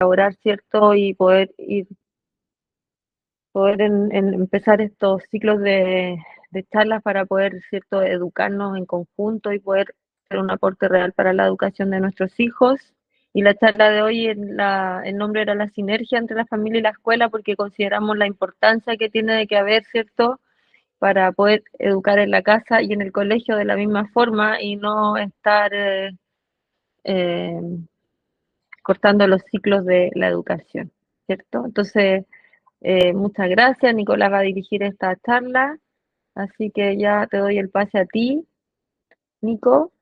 colaborar, ¿cierto? Y poder empezar estos ciclos de charlas para poder, ¿cierto?, educarnos en conjunto y poder hacer un aporte real para la educación de nuestros hijos. Y la charla de hoy, el nombre era la sinergia entre la familia y la escuela, porque consideramos la importancia que tiene de que haber, ¿cierto?, para poder educar en la casa y en el colegio de la misma forma y no estar eh, cortando los ciclos de la educación, ¿cierto? Entonces, muchas gracias. Nicolás va a dirigir esta charla, así que ya te doy el pase a ti, Nico.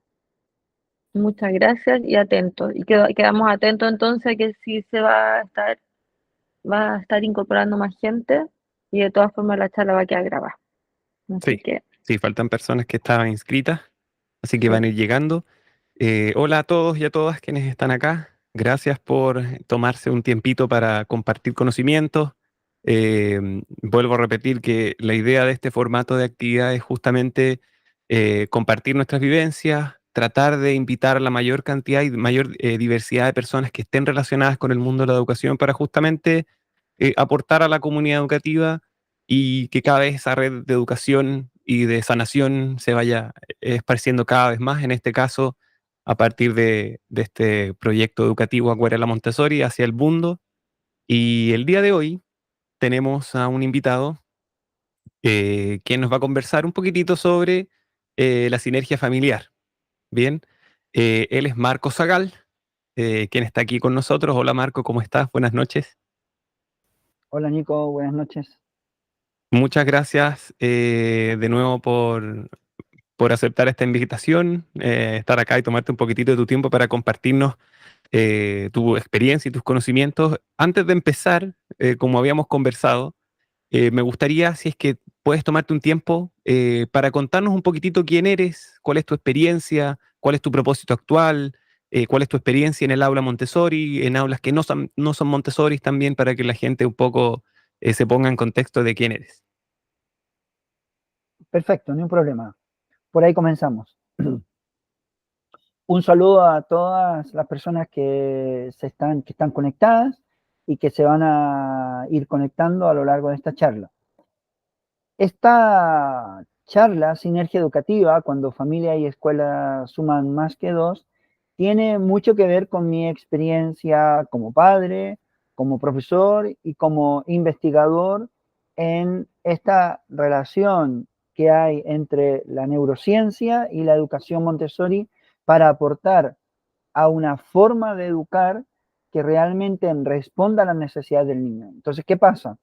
Muchas gracias y atentos. Y quedamos atentos entonces que sí se va a estar incorporando más gente y de todas formas la charla va a quedar grabada. Así Sí, que sí, faltan personas que estaban inscritas, así que sí, van a ir llegando. Hola a todos y a todas quienes están acá. Gracias por tomarse un tiempito para compartir conocimientos. Vuelvo a repetir que la idea de este formato de actividad es justamente compartir nuestras vivencias, tratar de invitar a la mayor cantidad y mayor diversidad de personas que estén relacionadas con el mundo de la educación para justamente aportar a la comunidad educativa y que cada vez esa red de educación y de sanación se vaya esparciendo cada vez más, en este caso, a partir de este proyecto educativo Acuarela Montessori hacia el mundo. Y el día de hoy tenemos a un invitado quien nos va a conversar un poquitito sobre la sinergia familiar. Bien, él es Marco Zagal, quien está aquí con nosotros. Hola Marco, ¿cómo estás? Buenas noches. Hola Nico, buenas noches. Muchas gracias de nuevo por aceptar esta invitación, estar acá y tomarte un poquitito de tu tiempo para compartirnos tu experiencia y tus conocimientos. Antes de empezar, como habíamos conversado, me gustaría, si es que puedes tomarte un tiempo para contarnos un poquitito quién eres, cuál es tu experiencia, cuál es tu propósito actual, cuál es tu experiencia en el aula Montessori, en aulas que no son Montessori también, para que la gente un poco se ponga en contexto de quién eres. Perfecto, ni un problema. Por ahí comenzamos. Un saludo a todas las personas que están conectadas y que se van a ir conectando a lo largo de esta charla. Esta charla, Sinergia Educativa, cuando familia y escuela suman más que dos, tiene mucho que ver con mi experiencia como padre, como profesor y como investigador en esta relación que hay entre la neurociencia y la educación Montessori para aportar a una forma de educar que realmente responda a las necesidades del niño. Entonces, ¿qué pasa?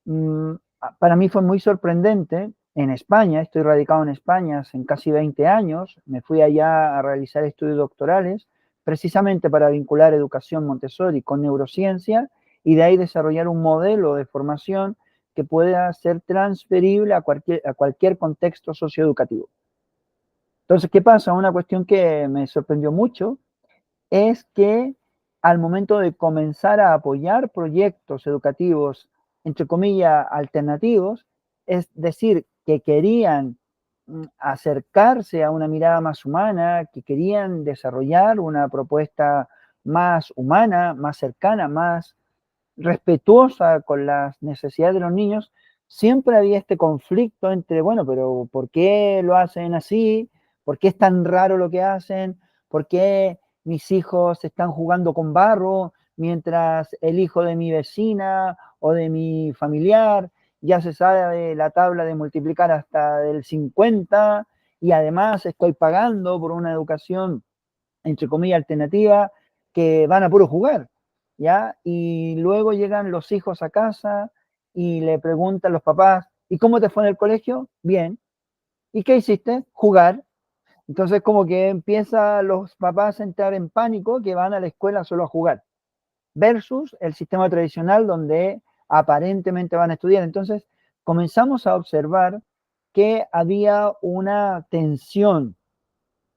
Para mí fue muy sorprendente. En España, estoy radicado en España hace casi 20 años, me fui allá a realizar estudios doctorales, precisamente para vincular educación Montessori con neurociencia y de ahí desarrollar un modelo de formación que pueda ser transferible a cualquier contexto socioeducativo. Entonces, ¿qué pasa? Una cuestión que me sorprendió mucho es que al momento de comenzar a apoyar proyectos educativos, entre comillas, alternativos, es decir, que querían acercarse a una mirada más humana, que querían desarrollar una propuesta más humana, más cercana, más respetuosa con las necesidades de los niños, siempre había este conflicto entre, bueno, pero ¿por qué lo hacen así? ¿Por qué es tan raro lo que hacen? ¿Por qué mis hijos están jugando con barro mientras el hijo de mi vecina o de mi familiar ya se sabe la tabla de multiplicar hasta del 50 y además estoy pagando por una educación, entre comillas, alternativa que van a puro jugar? ¿Ya? Y luego llegan los hijos a casa y le preguntan a los papás, ¿y cómo te fue en el colegio? Bien. ¿Y qué hiciste? Jugar. Entonces como que empieza los papás a entrar en pánico que van a la escuela solo a jugar, versus el sistema tradicional donde aparentemente van a estudiar. Entonces comenzamos a observar que había una tensión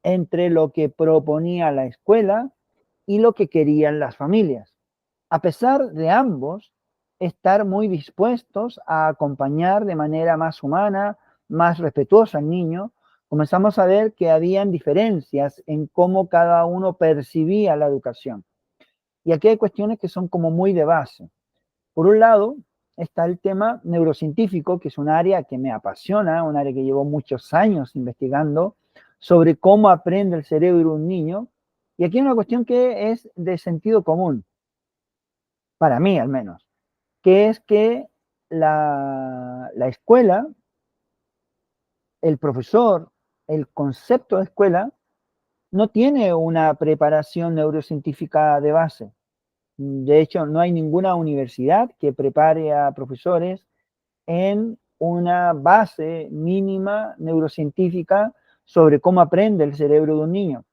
entre lo que proponía la escuela y lo que querían las familias, a pesar de ambos estar muy dispuestos a acompañar de manera más humana, más respetuosa al niño. Comenzamos a ver que habían diferencias en cómo cada uno percibía la educación. Y aquí hay cuestiones que son como muy de base. Por un lado, está el tema neurocientífico, que es un área que me apasiona, un área que llevo muchos años investigando sobre cómo aprende el cerebro de un niño. Y aquí hay una cuestión que es de sentido común, para mí al menos, que es que la escuela, el profesor, el concepto de escuela, no tiene una preparación neurocientífica de base. De hecho, no hay ninguna universidad que prepare a profesores en una base mínima neurocientífica sobre cómo aprende el cerebro de un niño.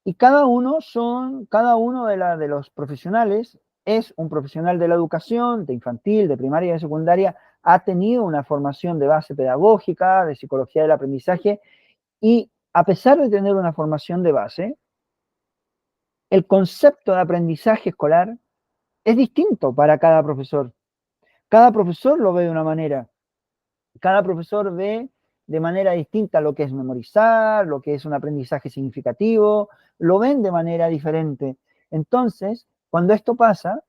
Y cada uno de los profesionales es un profesional de la educación, de infantil, de primaria y de secundaria, ha tenido una formación de base pedagógica, de psicología del aprendizaje, y a pesar de tener una formación de base, el concepto de aprendizaje escolar es distinto para cada profesor. Cada profesor lo ve de una manera. Cada profesor ve de manera distinta lo que es memorizar, lo que es un aprendizaje significativo, lo ven de manera diferente. Entonces, cuando esto pasa,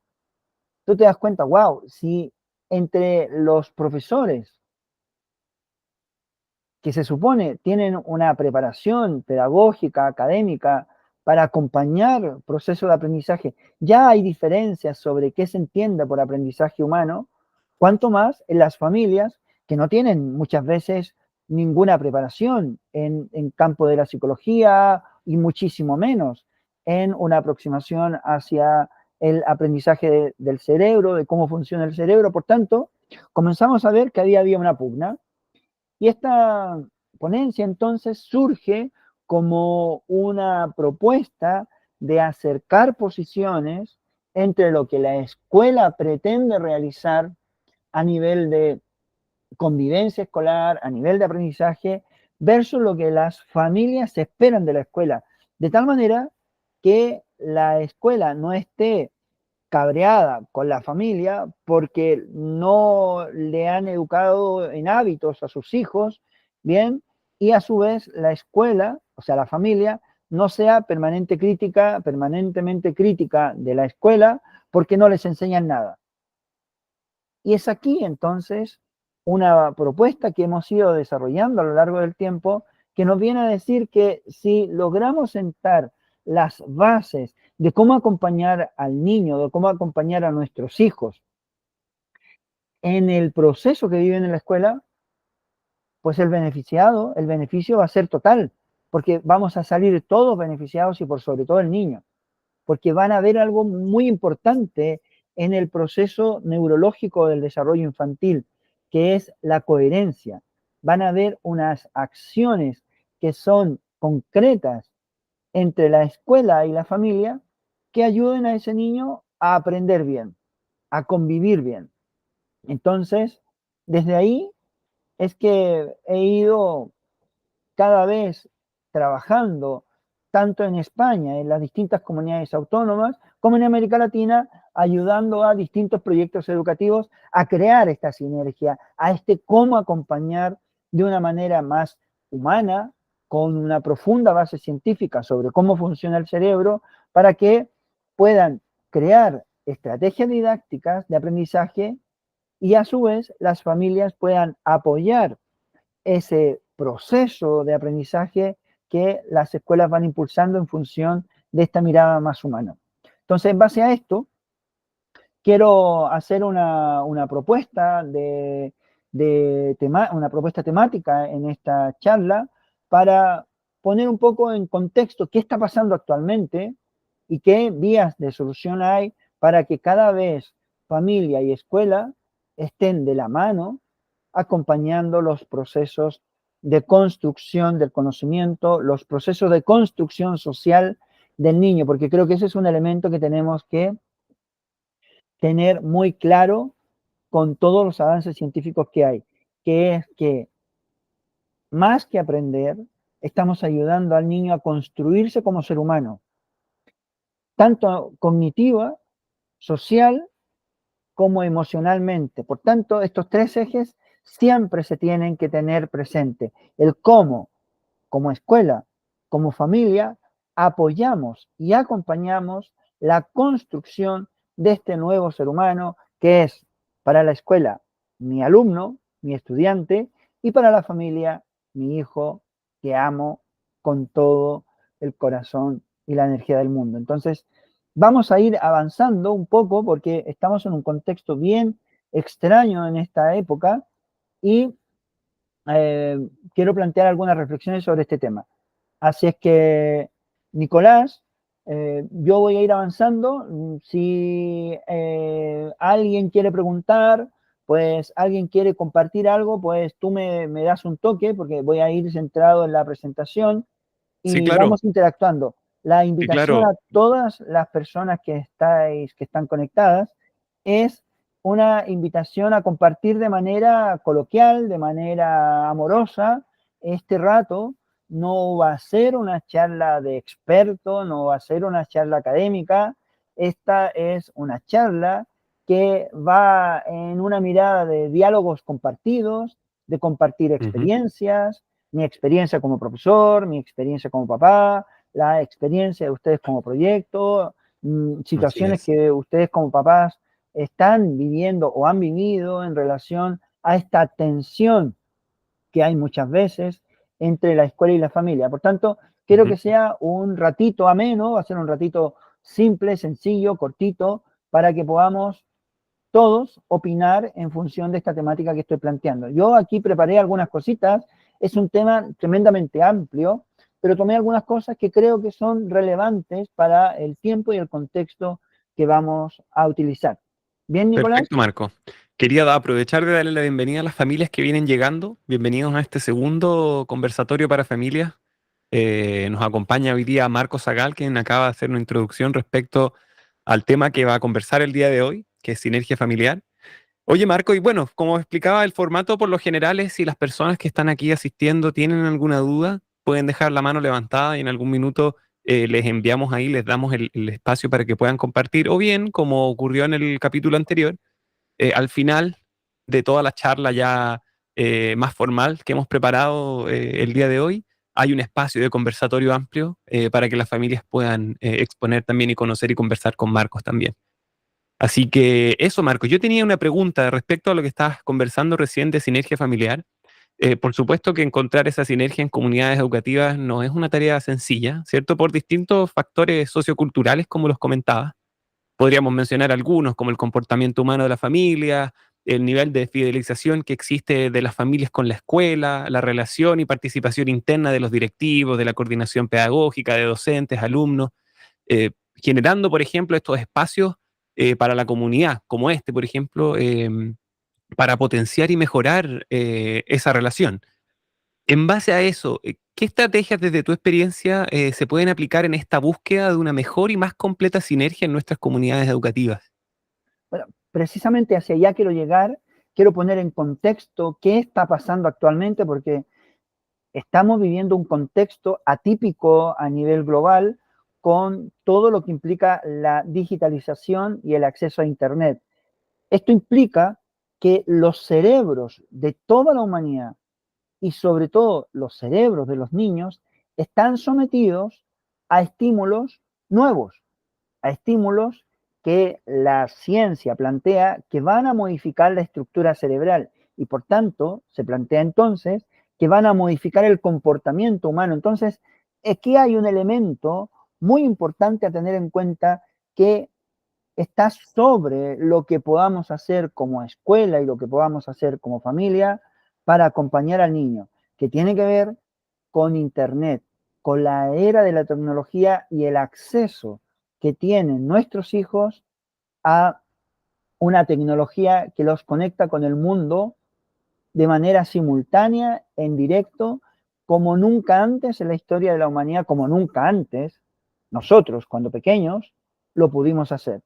tú te das cuenta, wow, si entre los profesores que se supone tienen una preparación pedagógica, académica, para acompañar procesos de aprendizaje, ya hay diferencias sobre qué se entiende por aprendizaje humano, cuanto más en las familias que no tienen muchas veces ninguna preparación en campo de la psicología y muchísimo menos en una aproximación hacia el aprendizaje del cerebro, de cómo funciona el cerebro. Por tanto, comenzamos a ver que había una pugna. Y esta ponencia entonces surge como una propuesta de acercar posiciones entre lo que la escuela pretende realizar a nivel de convivencia escolar, a nivel de aprendizaje, versus lo que las familias esperan de la escuela. De tal manera que la escuela no esté cabreada con la familia porque no le han educado en hábitos a sus hijos, ¿bien? Y a su vez la escuela, o sea, la familia, no sea permanentemente crítica de la escuela porque no les enseñan nada. Y es aquí entonces una propuesta que hemos ido desarrollando a lo largo del tiempo que nos viene a decir que si logramos sentar las bases de cómo acompañar al niño, de cómo acompañar a nuestros hijos en el proceso que viven en la escuela, pues el beneficio va a ser total, porque vamos a salir todos beneficiados y por sobre todo el niño, porque van a ver algo muy importante en el proceso neurológico del desarrollo infantil, que es la coherencia. Van a ver unas acciones que son concretas entre la escuela y la familia que ayuden a ese niño a aprender bien, a convivir bien. Entonces, desde ahí es que he ido cada vez trabajando tanto en España, en las distintas comunidades autónomas, como en América Latina, ayudando a distintos proyectos educativos a crear esta sinergia, a cómo acompañar de una manera más humana, con una profunda base científica sobre cómo funciona el cerebro, para que puedan crear estrategias didácticas de aprendizaje y a su vez las familias puedan apoyar ese proceso de aprendizaje que las escuelas van impulsando en función de esta mirada más humana. Entonces, en base a esto, quiero hacer una propuesta una propuesta temática en esta charla para poner un poco en contexto qué está pasando actualmente y qué vías de solución hay para que cada vez familia y escuela estén de la mano acompañando los procesos de construcción del conocimiento, los procesos de construcción social del niño, porque creo que ese es un elemento que tenemos que tener muy claro con todos los avances científicos que hay, que es que más que aprender, estamos ayudando al niño a construirse como ser humano, tanto cognitiva, social, como emocionalmente. Por tanto, estos tres ejes siempre se tienen que tener presente. El cómo, como escuela, como familia, apoyamos y acompañamos la construcción de este nuevo ser humano que es para la escuela mi alumno, mi estudiante, y para la familia mi hijo que amo con todo el corazón y la energía del mundo. Entonces, vamos a ir avanzando un poco porque estamos en un contexto bien extraño en esta época y quiero plantear algunas reflexiones sobre este tema. Así es que, Nicolás, yo voy a ir avanzando. Si alguien quiere preguntar, pues alguien quiere compartir algo, pues tú me das un toque porque voy a ir centrado en la presentación Sí, y claro, vamos interactuando. La sí, invitación claro. a todas las personas que están conectadas, es una invitación a compartir de manera coloquial, de manera amorosa, este rato. No va a ser una charla de experto, no va a ser una charla académica. Esta es una charla que va en una mirada de diálogos compartidos, de compartir Ujú. experiencias, mi experiencia como profesor, mi experiencia como papá, la experiencia de ustedes como proyecto, Así situaciones es. que ustedes como papás están viviendo o han vivido en relación a esta tensión que hay muchas veces entre la escuela y la familia. Por tanto, quiero Ujú. que sea un ratito ameno, va a ser un ratito simple, sencillo, cortito, para que podamos todos opinar en función de esta temática que estoy planteando. Yo aquí preparé algunas cositas, es un tema tremendamente amplio, pero tomé algunas cosas que creo que son relevantes para el tiempo y el contexto que vamos a utilizar. ¿Bien, Nicolás? Perfecto, Marco. Quería aprovechar de darle la bienvenida a las familias que vienen llegando. Bienvenidos a este segundo conversatorio para familias. Nos acompaña hoy día Marco Zagal, quien acaba de hacer una introducción respecto al tema que va a conversar el día de hoy, que es sinergia familiar. Oye, Marco, y bueno, como explicaba, el formato por lo general es si las personas que están aquí asistiendo tienen alguna duda, pueden dejar la mano levantada y en algún minuto les enviamos ahí, les damos el espacio para que puedan compartir, o bien, como ocurrió en el capítulo anterior, al final de toda la charla ya más formal que hemos preparado el día de hoy, hay un espacio de conversatorio amplio para que las familias puedan exponer también y conocer y conversar con Marcos también. Así que eso, Marcos, yo tenía una pregunta respecto a lo que estabas conversando recién de sinergia familiar. Por supuesto que encontrar esa sinergia en comunidades educativas no es una tarea sencilla, ¿cierto? Por distintos factores socioculturales, como los comentaba. Podríamos mencionar algunos, como el comportamiento humano de la familia, el nivel de fidelización que existe de las familias con la escuela, la relación y participación interna de los directivos, de la coordinación pedagógica, de docentes, alumnos, generando, por ejemplo, estos espacios para la comunidad, como este, por ejemplo, para potenciar y mejorar esa relación. En base a eso, ¿qué estrategias desde tu experiencia se pueden aplicar en esta búsqueda de una mejor y más completa sinergia en nuestras comunidades educativas? Bueno, precisamente hacia allá quiero llegar, quiero poner en contexto qué está pasando actualmente, porque estamos viviendo un contexto atípico a nivel global con todo lo que implica la digitalización y el acceso a Internet. Esto implica que los cerebros de toda la humanidad y sobre todo los cerebros de los niños están sometidos a estímulos nuevos, a estímulos que la ciencia plantea que van a modificar la estructura cerebral y por tanto se plantea entonces que van a modificar el comportamiento humano. Entonces, aquí hay un elemento muy importante a tener en cuenta que está sobre lo que podamos hacer como escuela y lo que podamos hacer como familia para acompañar al niño, que tiene que ver con Internet, con la era de la tecnología y el acceso que tienen nuestros hijos a una tecnología que los conecta con el mundo de manera simultánea, en directo, como nunca antes en la historia de la humanidad, como nunca antes, nosotros cuando pequeños lo pudimos hacer.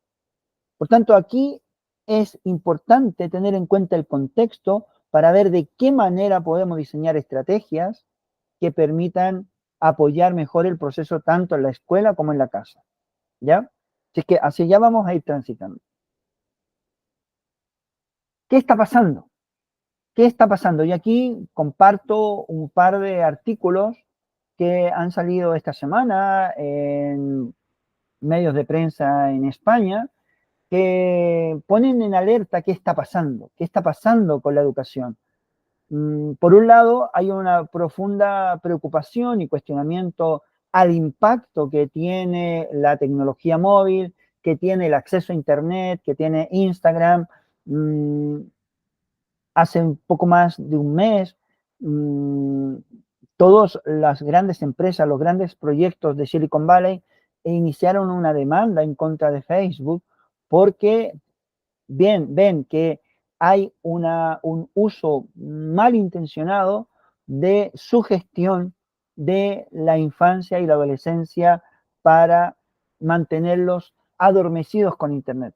Por tanto, aquí es importante tener en cuenta el contexto para ver de qué manera podemos diseñar estrategias que permitan apoyar mejor el proceso tanto en la escuela como en la casa. ¿Ya? Así que hacia allá vamos a ir transitando. ¿Qué está pasando? ¿Qué está pasando? Y aquí comparto un par de artículos que han salido esta semana en medios de prensa en España, que ponen en alerta qué está pasando con la educación. Por un lado, hay una profunda preocupación y cuestionamiento al impacto que tiene la tecnología móvil, que tiene el acceso a Internet, que tiene Instagram. Hace un poco más de un mes, todas las grandes empresas, los grandes proyectos de Silicon Valley iniciaron una demanda en contra de Facebook porque ven que hay un uso malintencionado de su gestión de la infancia y la adolescencia para mantenerlos adormecidos con Internet.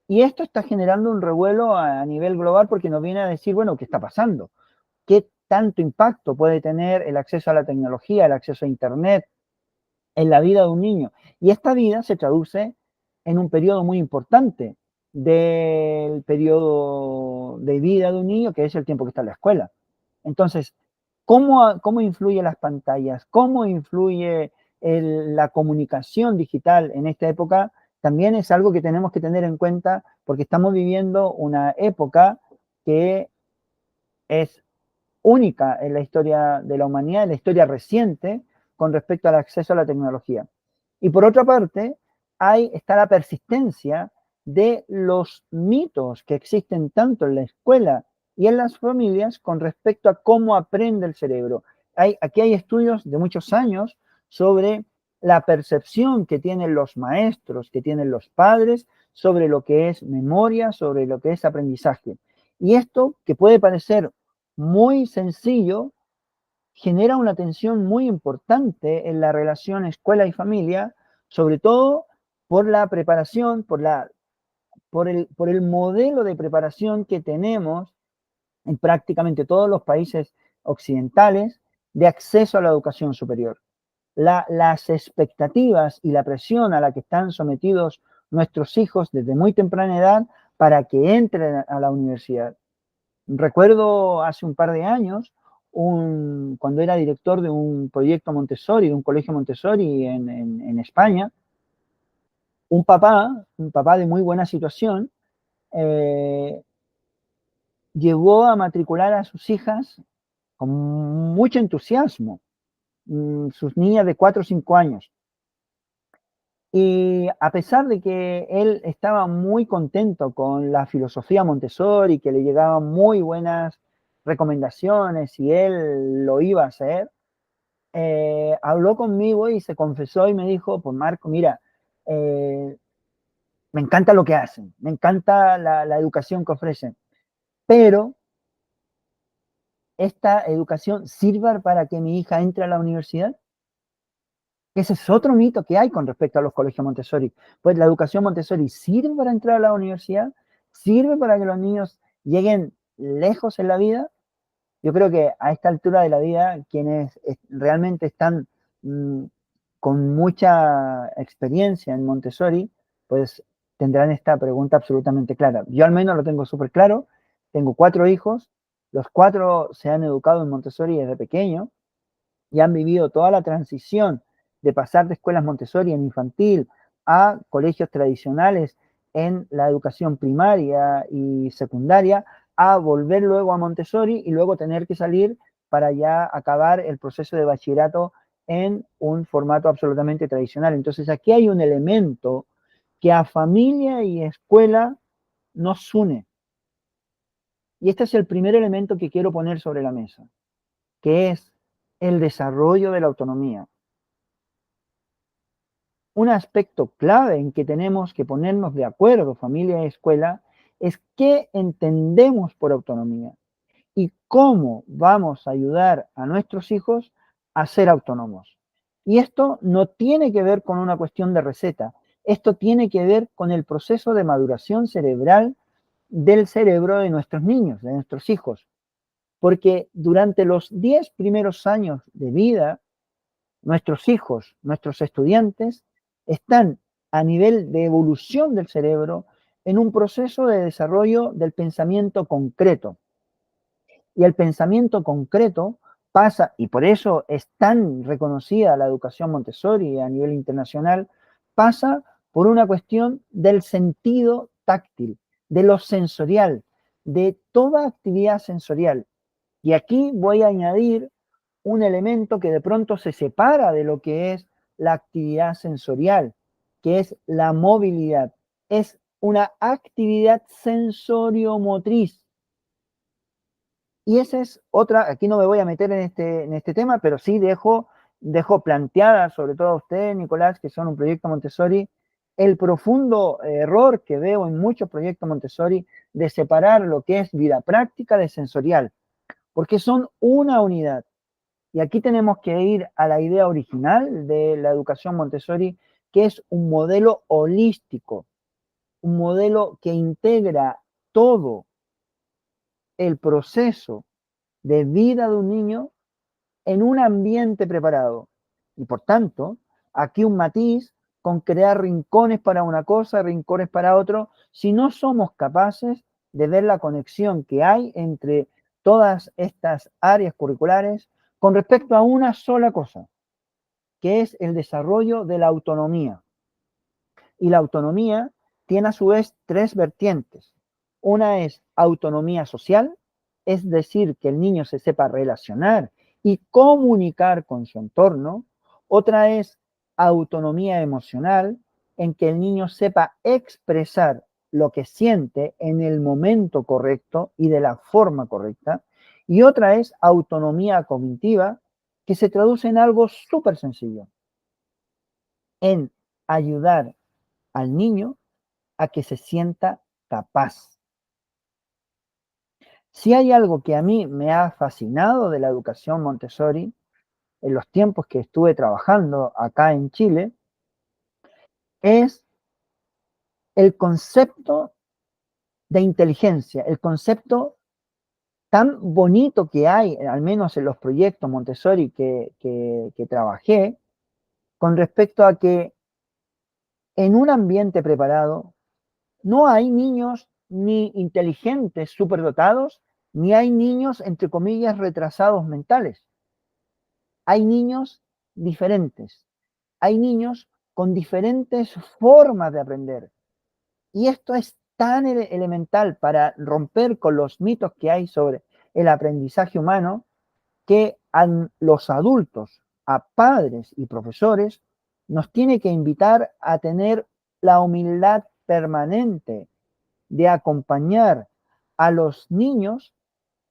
Y esto está generando un revuelo a nivel global porque nos viene a decir, bueno, ¿qué está pasando? ¿Qué tanto impacto puede tener el acceso a la tecnología, el acceso a Internet en la vida de un niño? Y esta vida se traduce en un periodo muy importante del periodo de vida de un niño, que es el tiempo que está en la escuela. Entonces, ¿cómo influye las pantallas? ¿Cómo influye la comunicación digital en esta época? También es algo que tenemos que tener en cuenta porque estamos viviendo una época que es única en la historia de la humanidad, en la historia reciente, con respecto al acceso a la tecnología. Y por otra parte, está la persistencia de los mitos que existen tanto en la escuela y en las familias con respecto a cómo aprende el cerebro. Aquí hay estudios de muchos años sobre la percepción que tienen los maestros, que tienen los padres, sobre lo que es memoria, sobre lo que es aprendizaje. Y esto, que puede parecer muy sencillo, genera una tensión muy importante en la relación escuela y familia, sobre todo por la preparación, por el modelo de preparación que tenemos en prácticamente todos los países occidentales de acceso a la educación superior. Las expectativas y la presión a la que están sometidos nuestros hijos desde muy temprana edad para que entren a la universidad. Recuerdo hace un par de años, cuando era director de un proyecto Montessori, de un colegio Montessori en España, un papá de muy buena situación, llegó a matricular a sus hijas con mucho entusiasmo, sus niñas de 4 o 5 años. Y a pesar de que él estaba muy contento con la filosofía Montessori, que le llegaban muy buenas recomendaciones y él lo iba a hacer, habló conmigo y se confesó y me dijo, pues Marco, mira, me encanta lo que hacen, me encanta la educación que ofrecen, pero ¿esta educación sirve para que mi hija entre a la universidad? Ese es otro mito que hay con respecto a los colegios Montessori. Pues la educación Montessori sirve para entrar a la universidad, sirve para que los niños lleguen lejos en la vida. Yo creo que a esta altura de la vida, quienes realmente están con mucha experiencia en Montessori, pues tendrán esta pregunta absolutamente clara. Yo al menos lo tengo súper claro. Tengo 4 hijos, los 4 se han educado en Montessori desde pequeño y han vivido toda la transición de pasar de escuelas Montessori en infantil a colegios tradicionales en la educación primaria y secundaria, a volver luego a Montessori y luego tener que salir para ya acabar el proceso de bachillerato en un formato absolutamente tradicional. Entonces aquí hay un elemento que a familia y escuela nos une. Y este es el primer elemento que quiero poner sobre la mesa, que es el desarrollo de la autonomía. Un aspecto clave en que tenemos que ponernos de acuerdo, familia y escuela, es qué entendemos por autonomía y cómo vamos a ayudar a nuestros hijos a ser autónomos. Y esto no tiene que ver con una cuestión de receta, esto tiene que ver con el proceso de maduración cerebral del cerebro de nuestros niños, de nuestros hijos. Porque durante los 10 primeros años de vida, nuestros hijos, nuestros estudiantes, están a nivel de evolución del cerebro en un proceso de desarrollo del pensamiento concreto. Y el pensamiento concreto pasa, y por eso es tan reconocida la educación Montessori a nivel internacional, pasa por una cuestión del sentido táctil, de lo sensorial, de toda actividad sensorial. Y aquí voy a añadir un elemento que de pronto se separa de lo que es la actividad sensorial, que es la movilidad. Es una actividad sensoriomotriz. Y esa es otra, aquí no me voy a meter en este tema, pero sí dejo planteada, sobre todo a usted, Nicolás, que son un proyecto Montessori, el profundo error que veo en muchos proyectos Montessori de separar lo que es vida práctica de sensorial, porque son una unidad. Y aquí tenemos que ir a la idea original de la educación Montessori, que es un modelo holístico, un modelo que integra todo el proceso de vida de un niño en un ambiente preparado. Y por tanto, aquí un matiz con crear rincones para una cosa, rincones para otro, si no somos capaces de ver la conexión que hay entre todas estas áreas curriculares con respecto a una sola cosa, que es el desarrollo de la autonomía. Y la autonomía tiene a su vez tres vertientes. Una es autonomía social, es decir, que el niño se sepa relacionar y comunicar con su entorno. Otra es autonomía emocional, en que el niño sepa expresar lo que siente en el momento correcto y de la forma correcta. Y otra es autonomía cognitiva, que se traduce en algo súper sencillo, en ayudar al niño a que se sienta capaz. Si hay algo que a mí me ha fascinado de la educación Montessori en los tiempos que estuve trabajando acá en Chile, es el concepto de inteligencia, el concepto tan bonito que hay, al menos en los proyectos Montessori que trabajé, con respecto a que en un ambiente preparado no hay niños ni inteligentes superdotados, ni hay niños, entre comillas, retrasados mentales. Hay niños diferentes. Hay niños con diferentes formas de aprender. Y esto es tan elemental para romper con los mitos que hay sobre el aprendizaje humano, que a los adultos, a padres y profesores, nos tiene que invitar a tener la humildad permanente de acompañar a los niños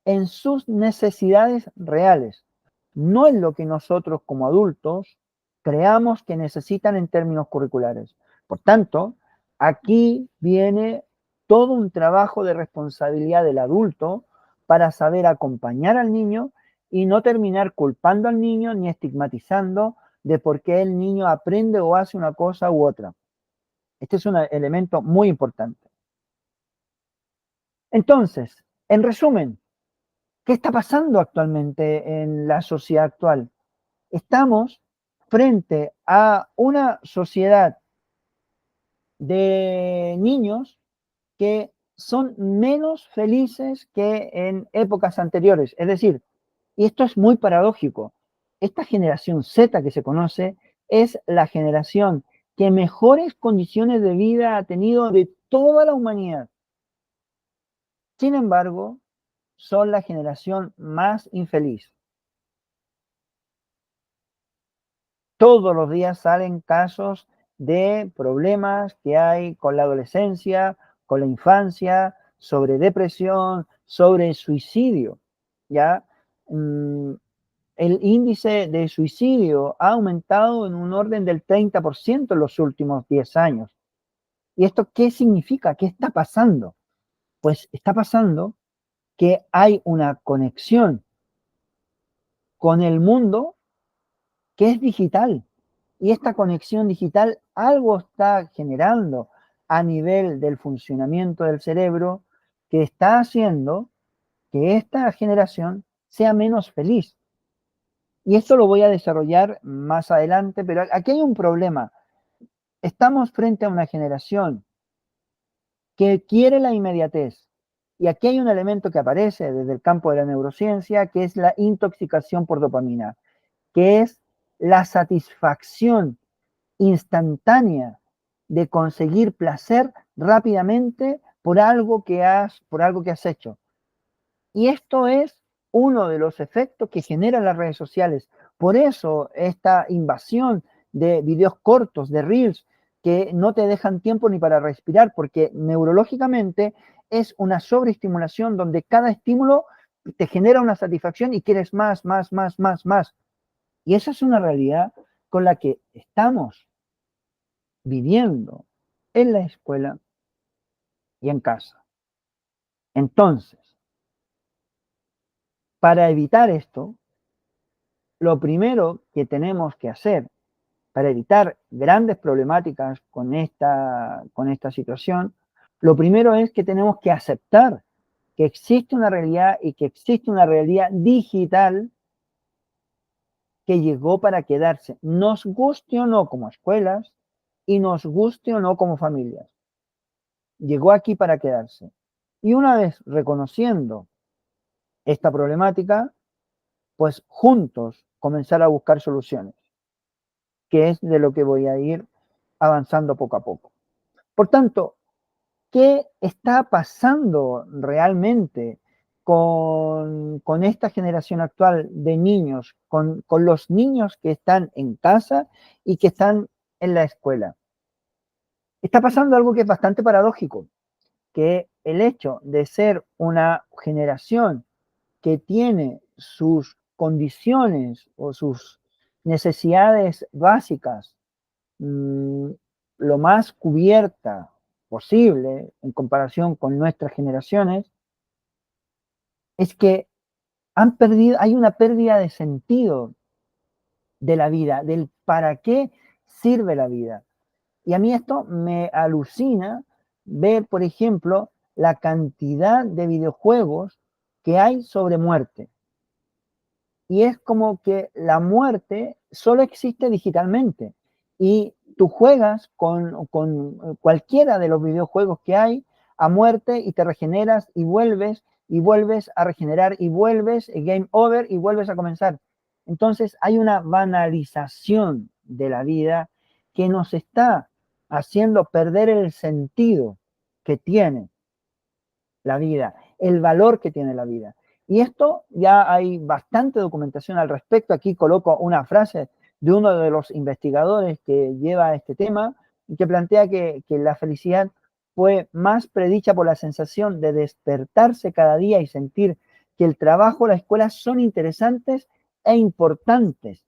en sus necesidades reales, no en lo que nosotros como adultos creamos que necesitan en términos curriculares. Por tanto, aquí viene todo un trabajo de responsabilidad del adulto para saber acompañar al niño y no terminar culpando al niño ni estigmatizando de por qué el niño aprende o hace una cosa u otra. Este es un elemento muy importante. Entonces, en resumen, ¿qué está pasando actualmente en la sociedad actual? Estamos frente a una sociedad de niños que son menos felices que en épocas anteriores. Es decir, y esto es muy paradójico, esta generación Z que se conoce es la generación que mejores condiciones de vida ha tenido de toda la humanidad. Sin embargo, son la generación más infeliz. Todos los días salen casos de problemas que hay con la adolescencia, con la infancia, sobre depresión, sobre suicidio. ¿Ya? El índice de suicidio ha aumentado en un orden del 30% en los últimos 10 años. ¿Y esto qué significa? ¿Qué está pasando? Pues está pasando que hay una conexión con el mundo que es digital. Y esta conexión digital algo está generando a nivel del funcionamiento del cerebro que está haciendo que esta generación sea menos feliz. Y esto lo voy a desarrollar más adelante, pero aquí hay un problema. Estamos frente a una generación que quiere la inmediatez, Y aquí hay un elemento que aparece desde el campo de la neurociencia, que es la intoxicación por dopamina, que es la satisfacción instantánea de conseguir placer rápidamente por algo que has hecho. Y esto es uno de los efectos que generan las redes sociales. Por eso esta invasión de videos cortos, de reels, que no te dejan tiempo ni para respirar, porque neurológicamente es una sobreestimulación donde cada estímulo te genera una satisfacción y quieres más, más, más, más, más. Y esa es una realidad con la que estamos viviendo en la escuela y en casa. Entonces, para evitar esto, lo primero que tenemos que hacer para evitar grandes problemáticas con esta situación, lo primero es que tenemos que aceptar que existe una realidad y que existe una realidad digital que llegó para quedarse, nos guste o no como escuelas y nos guste o no como familias. Llegó aquí para quedarse. Y una vez reconociendo esta problemática, pues juntos comenzar a buscar soluciones, que es de lo que voy a ir avanzando poco a poco. Por tanto, ¿qué está pasando realmente con esta generación actual de niños, con los niños que están en casa y que están en la escuela? Está pasando algo que es bastante paradójico, que el hecho de ser una generación que tiene sus condiciones o sus necesidades básicas lo más cubierta posible en comparación con nuestras generaciones, es que hay una pérdida de sentido de la vida, del para qué sirve la vida. Y a mí esto me alucina ver, por ejemplo, la cantidad de videojuegos que hay sobre muerte. Y es como que la muerte solo existe digitalmente. Y tú juegas con cualquiera de los videojuegos que hay a muerte y te regeneras y vuelves a regenerar y vuelves, game over y vuelves a comenzar. Entonces hay una banalización de la vida que nos está haciendo perder el sentido que tiene la vida, el valor que tiene la vida. Y esto ya hay bastante documentación al respecto. Aquí coloco una frase de uno de los investigadores que lleva este tema y que plantea que la felicidad fue más predicha por la sensación de despertarse cada día y sentir que el trabajo, la escuela son interesantes e importantes.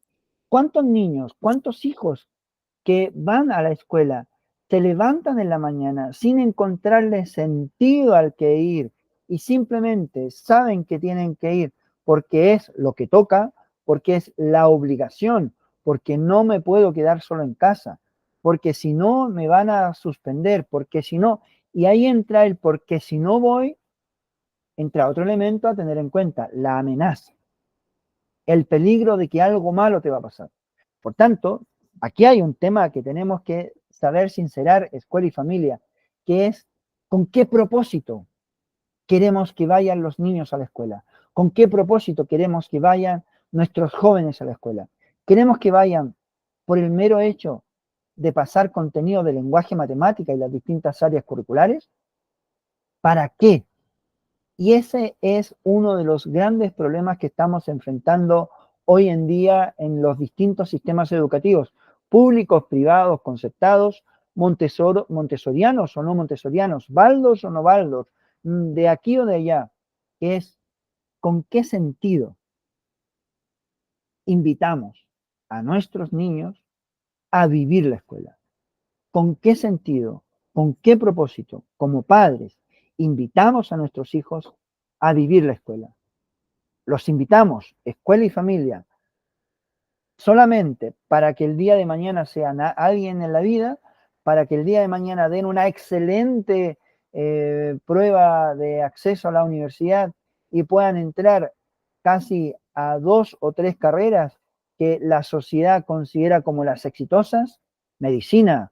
¿Cuántos niños, cuántos hijos que van a la escuela se levantan en la mañana sin encontrarle sentido al que ir y simplemente saben que tienen que ir porque es lo que toca, porque es la obligación, porque no me puedo quedar solo en casa, porque si no me van a suspender, porque si no, y ahí entra el porque si no voy, entra otro elemento a tener en cuenta, la amenaza, el peligro de que algo malo te va a pasar. Por tanto, aquí hay un tema que tenemos que saber sincerar escuela y familia, que es con qué propósito queremos que vayan los niños a la escuela, con qué propósito queremos que vayan nuestros jóvenes a la escuela. Queremos que vayan por el mero hecho de pasar contenido de lenguaje, matemática y las distintas áreas curriculares. ¿Para qué? Y ese es uno de los grandes problemas que estamos enfrentando hoy en día en los distintos sistemas educativos, públicos, privados, concertados, montessorianos o no montessorianos, baldos o no baldos, de aquí o de allá, que es con qué sentido invitamos a nuestros niños a vivir la escuela. ¿Con qué sentido, con qué propósito, como padres, invitamos a nuestros hijos a vivir la escuela? Los invitamos, escuela y familia, solamente para que el día de mañana sean alguien en la vida, para que el día de mañana den una excelente prueba de acceso a la universidad y puedan entrar casi a 2 o 3 carreras que la sociedad considera como las exitosas, medicina,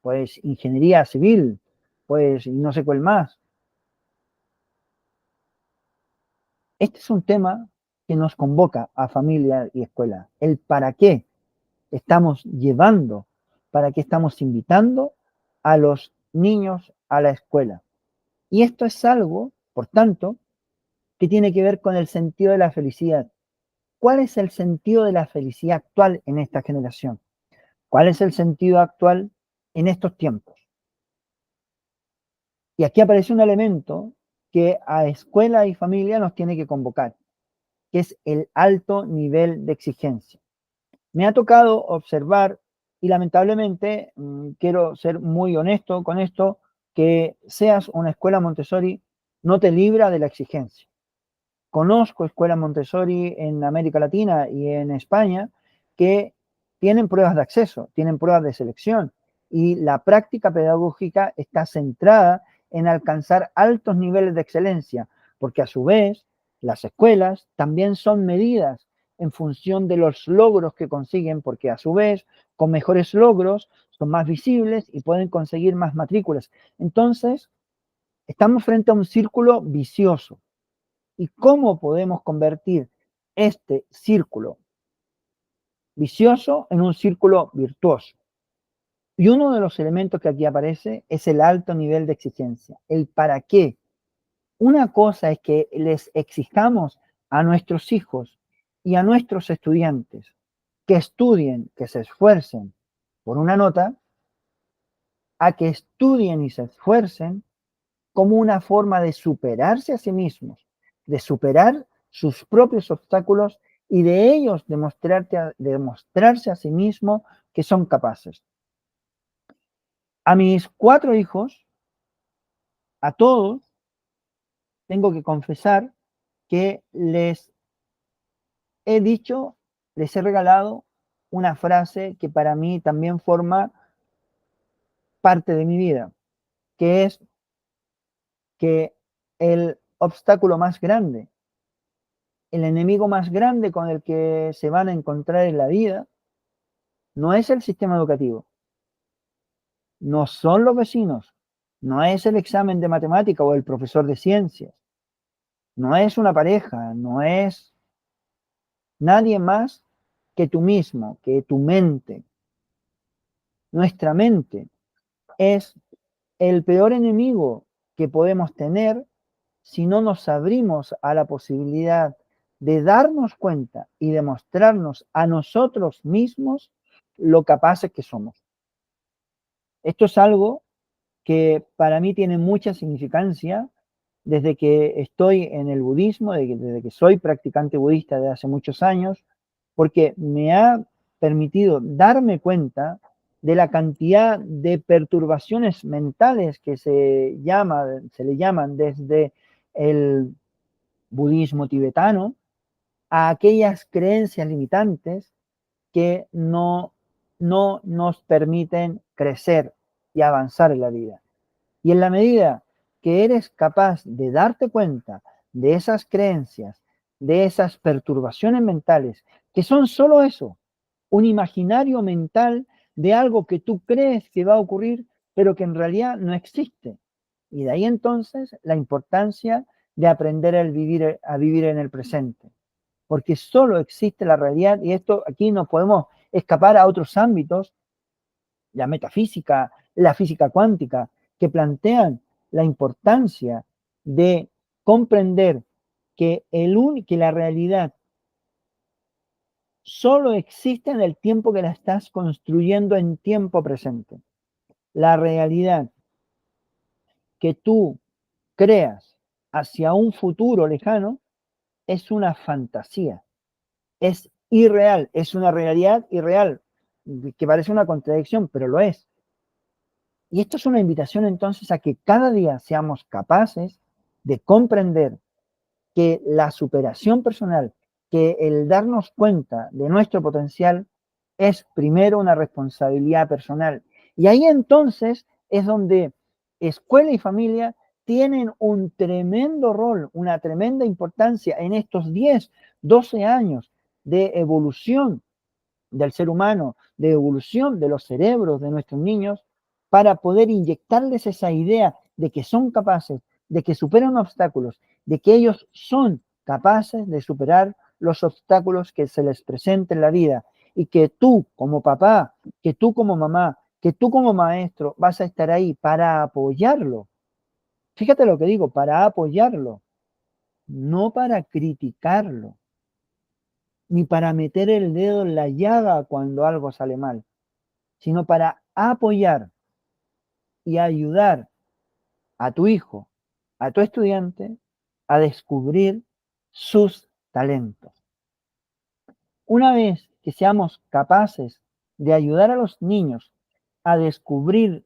pues ingeniería civil, pues no sé cuál más. Este es un tema que nos convoca a familia y escuela. El para qué estamos llevando, para qué estamos invitando a los niños a la escuela. Y esto es algo, por tanto, que tiene que ver con el sentido de la felicidad. ¿Cuál es el sentido de la felicidad actual en esta generación? ¿Cuál es el sentido actual en estos tiempos? Y aquí aparece un elemento que a escuela y familia nos tiene que convocar, que es el alto nivel de exigencia. Me ha tocado observar, y lamentablemente quiero ser muy honesto con esto, que seas una escuela Montessori no te libra de la exigencia. Conozco escuelas Montessori en América Latina y en España que tienen pruebas de acceso, tienen pruebas de selección, y la práctica pedagógica está centrada en alcanzar altos niveles de excelencia, porque a su vez las escuelas también son medidas en función de los logros que consiguen, porque a su vez con mejores logros son más visibles y pueden conseguir más matrículas. Entonces, estamos frente a un círculo vicioso. ¿Y cómo podemos convertir este círculo vicioso en un círculo virtuoso? Y uno de los elementos que aquí aparece es el alto nivel de exigencia, el para qué. Una cosa es que les exijamos a nuestros hijos y a nuestros estudiantes que estudien, que se esfuercen por una nota, a que estudien y se esfuercen como una forma de superarse a sí mismos, de superar sus propios obstáculos y de ellos demostrarse a sí mismos que son capaces. A mis 4 hijos, a todos, tengo que confesar que les he dicho, les he regalado una frase que para mí también forma parte de mi vida, que es que el obstáculo más grande, el enemigo más grande con el que se van a encontrar en la vida, no es el sistema educativo, no son los vecinos, no es el examen de matemática o el profesor de ciencias, no es una pareja, no es nadie más que tú mismo, que tu mente. Nuestra mente es el peor enemigo que podemos tener si no nos abrimos a la posibilidad de darnos cuenta y demostrarnos a nosotros mismos lo capaces que somos. Esto es algo que para mí tiene mucha significancia desde que estoy en el budismo, desde que soy practicante budista de hace muchos años, porque me ha permitido darme cuenta de la cantidad de perturbaciones mentales que se le llaman desde el budismo tibetano a aquellas creencias limitantes que no nos permiten crecer y avanzar en la vida. Y en la medida que eres capaz de darte cuenta de esas creencias, de esas perturbaciones mentales, que son solo eso, un imaginario mental de algo que tú crees que va a ocurrir, pero que en realidad no existe. Y de ahí entonces la importancia de aprender a vivir en el presente, porque solo existe la realidad, y esto aquí nos podemos escapar a otros ámbitos, la metafísica, la física cuántica, que plantean la importancia de comprender que la realidad solo existe en el tiempo que la estás construyendo en tiempo presente. La realidad que tú creas hacia un futuro lejano es una fantasía, es irreal, es una realidad irreal, que parece una contradicción, pero lo es. Y esto es una invitación entonces a que cada día seamos capaces de comprender que la superación personal, que el darnos cuenta de nuestro potencial es primero una responsabilidad personal. Y ahí entonces es donde escuela y familia tienen un tremendo rol, una tremenda importancia en estos 10, 12 años de evolución del ser humano, de evolución de los cerebros de nuestros niños, para poder inyectarles esa idea de que son capaces, de que superan obstáculos, de que ellos son capaces de superar los obstáculos que se les presenten en la vida y que tú como papá, que tú como mamá, que tú como maestro vas a estar ahí para apoyarlo. Fíjate lo que digo, para apoyarlo, no para criticarlo, ni para meter el dedo en la llaga cuando algo sale mal, sino para apoyar y ayudar a tu hijo, a tu estudiante, a descubrir sus talentos. Una vez que seamos capaces de ayudar a los niños a descubrir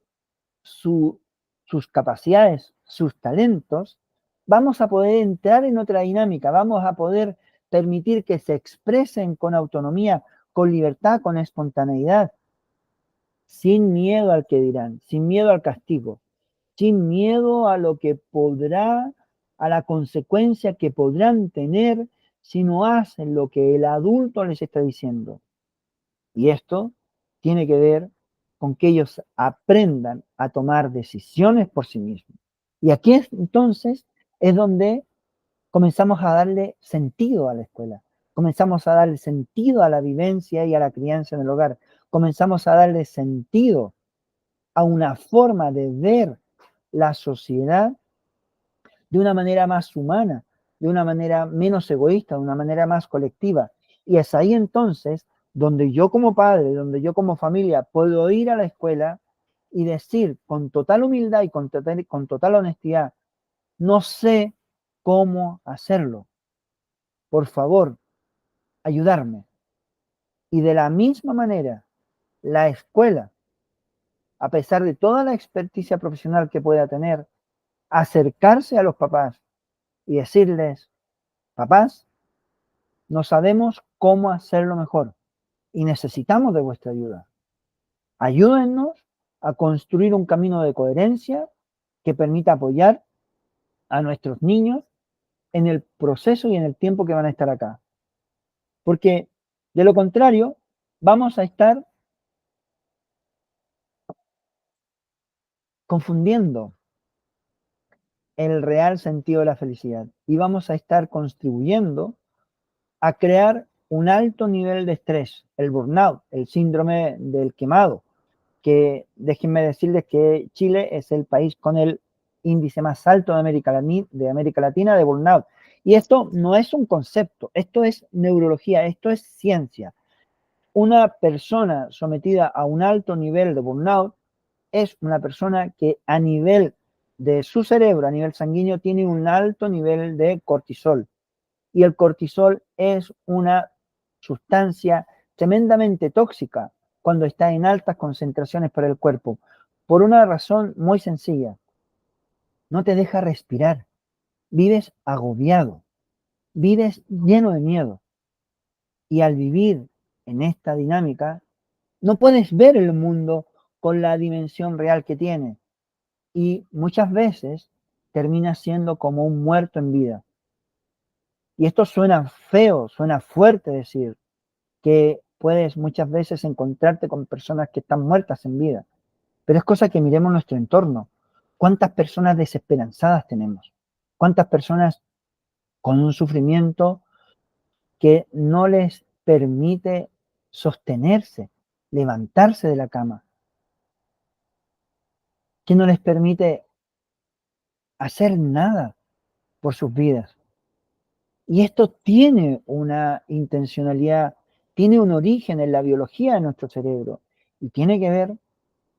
sus capacidades, sus talentos, vamos a poder entrar en otra dinámica, vamos a poder permitir que se expresen con autonomía, con libertad, con espontaneidad, sin miedo al que dirán, sin miedo al castigo, sin miedo a lo que podrá, a la consecuencia que podrán tener si no hacen lo que el adulto les está diciendo. Y esto tiene que ver con que ellos aprendan a tomar decisiones por sí mismos. Y aquí entonces es donde comenzamos a darle sentido a la escuela, comenzamos a darle sentido a la vivencia y a la crianza en el hogar, comenzamos a darle sentido a una forma de ver la sociedad de una manera más humana, de una manera menos egoísta, de una manera más colectiva. Y es ahí entonces donde yo como padre, donde yo como familia puedo ir a la escuela y decir con total humildad y con total honestidad, no sé cómo hacerlo. Por favor, ayudarme. Y de la misma manera, la escuela, a pesar de toda la experticia profesional que pueda tener, acercarse a los papás y decirles, papás, no sabemos cómo hacerlo mejor y necesitamos de vuestra ayuda. Ayúdennos a construir un camino de coherencia que permita apoyar a nuestros niños en el proceso y en el tiempo que van a estar acá. Porque de lo contrario, vamos a estar confundiendo el real sentido de la felicidad y vamos a estar contribuyendo a crear un alto nivel de estrés, el burnout, el síndrome del quemado, que déjenme decirles que Chile es el país con el índice más alto de América Latina de burnout. Y esto no es un concepto, esto es neurología, esto es ciencia. Una persona sometida a un alto nivel de burnout es una persona que a nivel de su cerebro, a nivel sanguíneo, tiene un alto nivel de cortisol. Y el cortisol es una sustancia tremendamente tóxica cuando está en altas concentraciones para el cuerpo, por una razón muy sencilla. No te deja respirar, vives agobiado, vives lleno de miedo. Y al vivir en esta dinámica, no puedes ver el mundo con la dimensión real que tiene. Y muchas veces terminas siendo como un muerto en vida. Y esto suena feo, suena fuerte decir, que puedes muchas veces encontrarte con personas que están muertas en vida. Pero es cosa que miremos nuestro entorno. ¿Cuántas personas desesperanzadas tenemos? ¿Cuántas personas con un sufrimiento que no les permite sostenerse, levantarse de la cama? Que no les permite hacer nada por sus vidas. Y esto tiene una intencionalidad, tiene un origen en la biología de nuestro cerebro y tiene que ver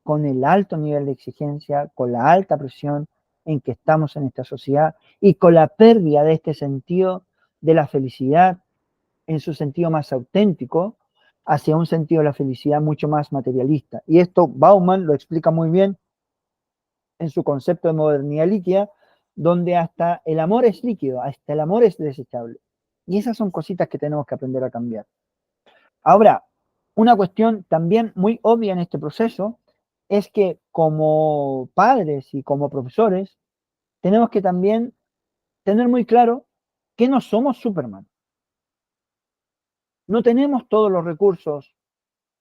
con el alto nivel de exigencia, con la alta presión en que estamos en esta sociedad y con la pérdida de este sentido de la felicidad en su sentido más auténtico hacia un sentido de la felicidad mucho más materialista. Y esto Bauman lo explica muy bien en su concepto de modernidad líquida, donde hasta el amor es líquido, hasta el amor es desechable. Y esas son cositas que tenemos que aprender a cambiar. Ahora, una cuestión también muy obvia en este proceso es que como padres y como profesores tenemos que también tener muy claro que no somos Superman. No tenemos todos los recursos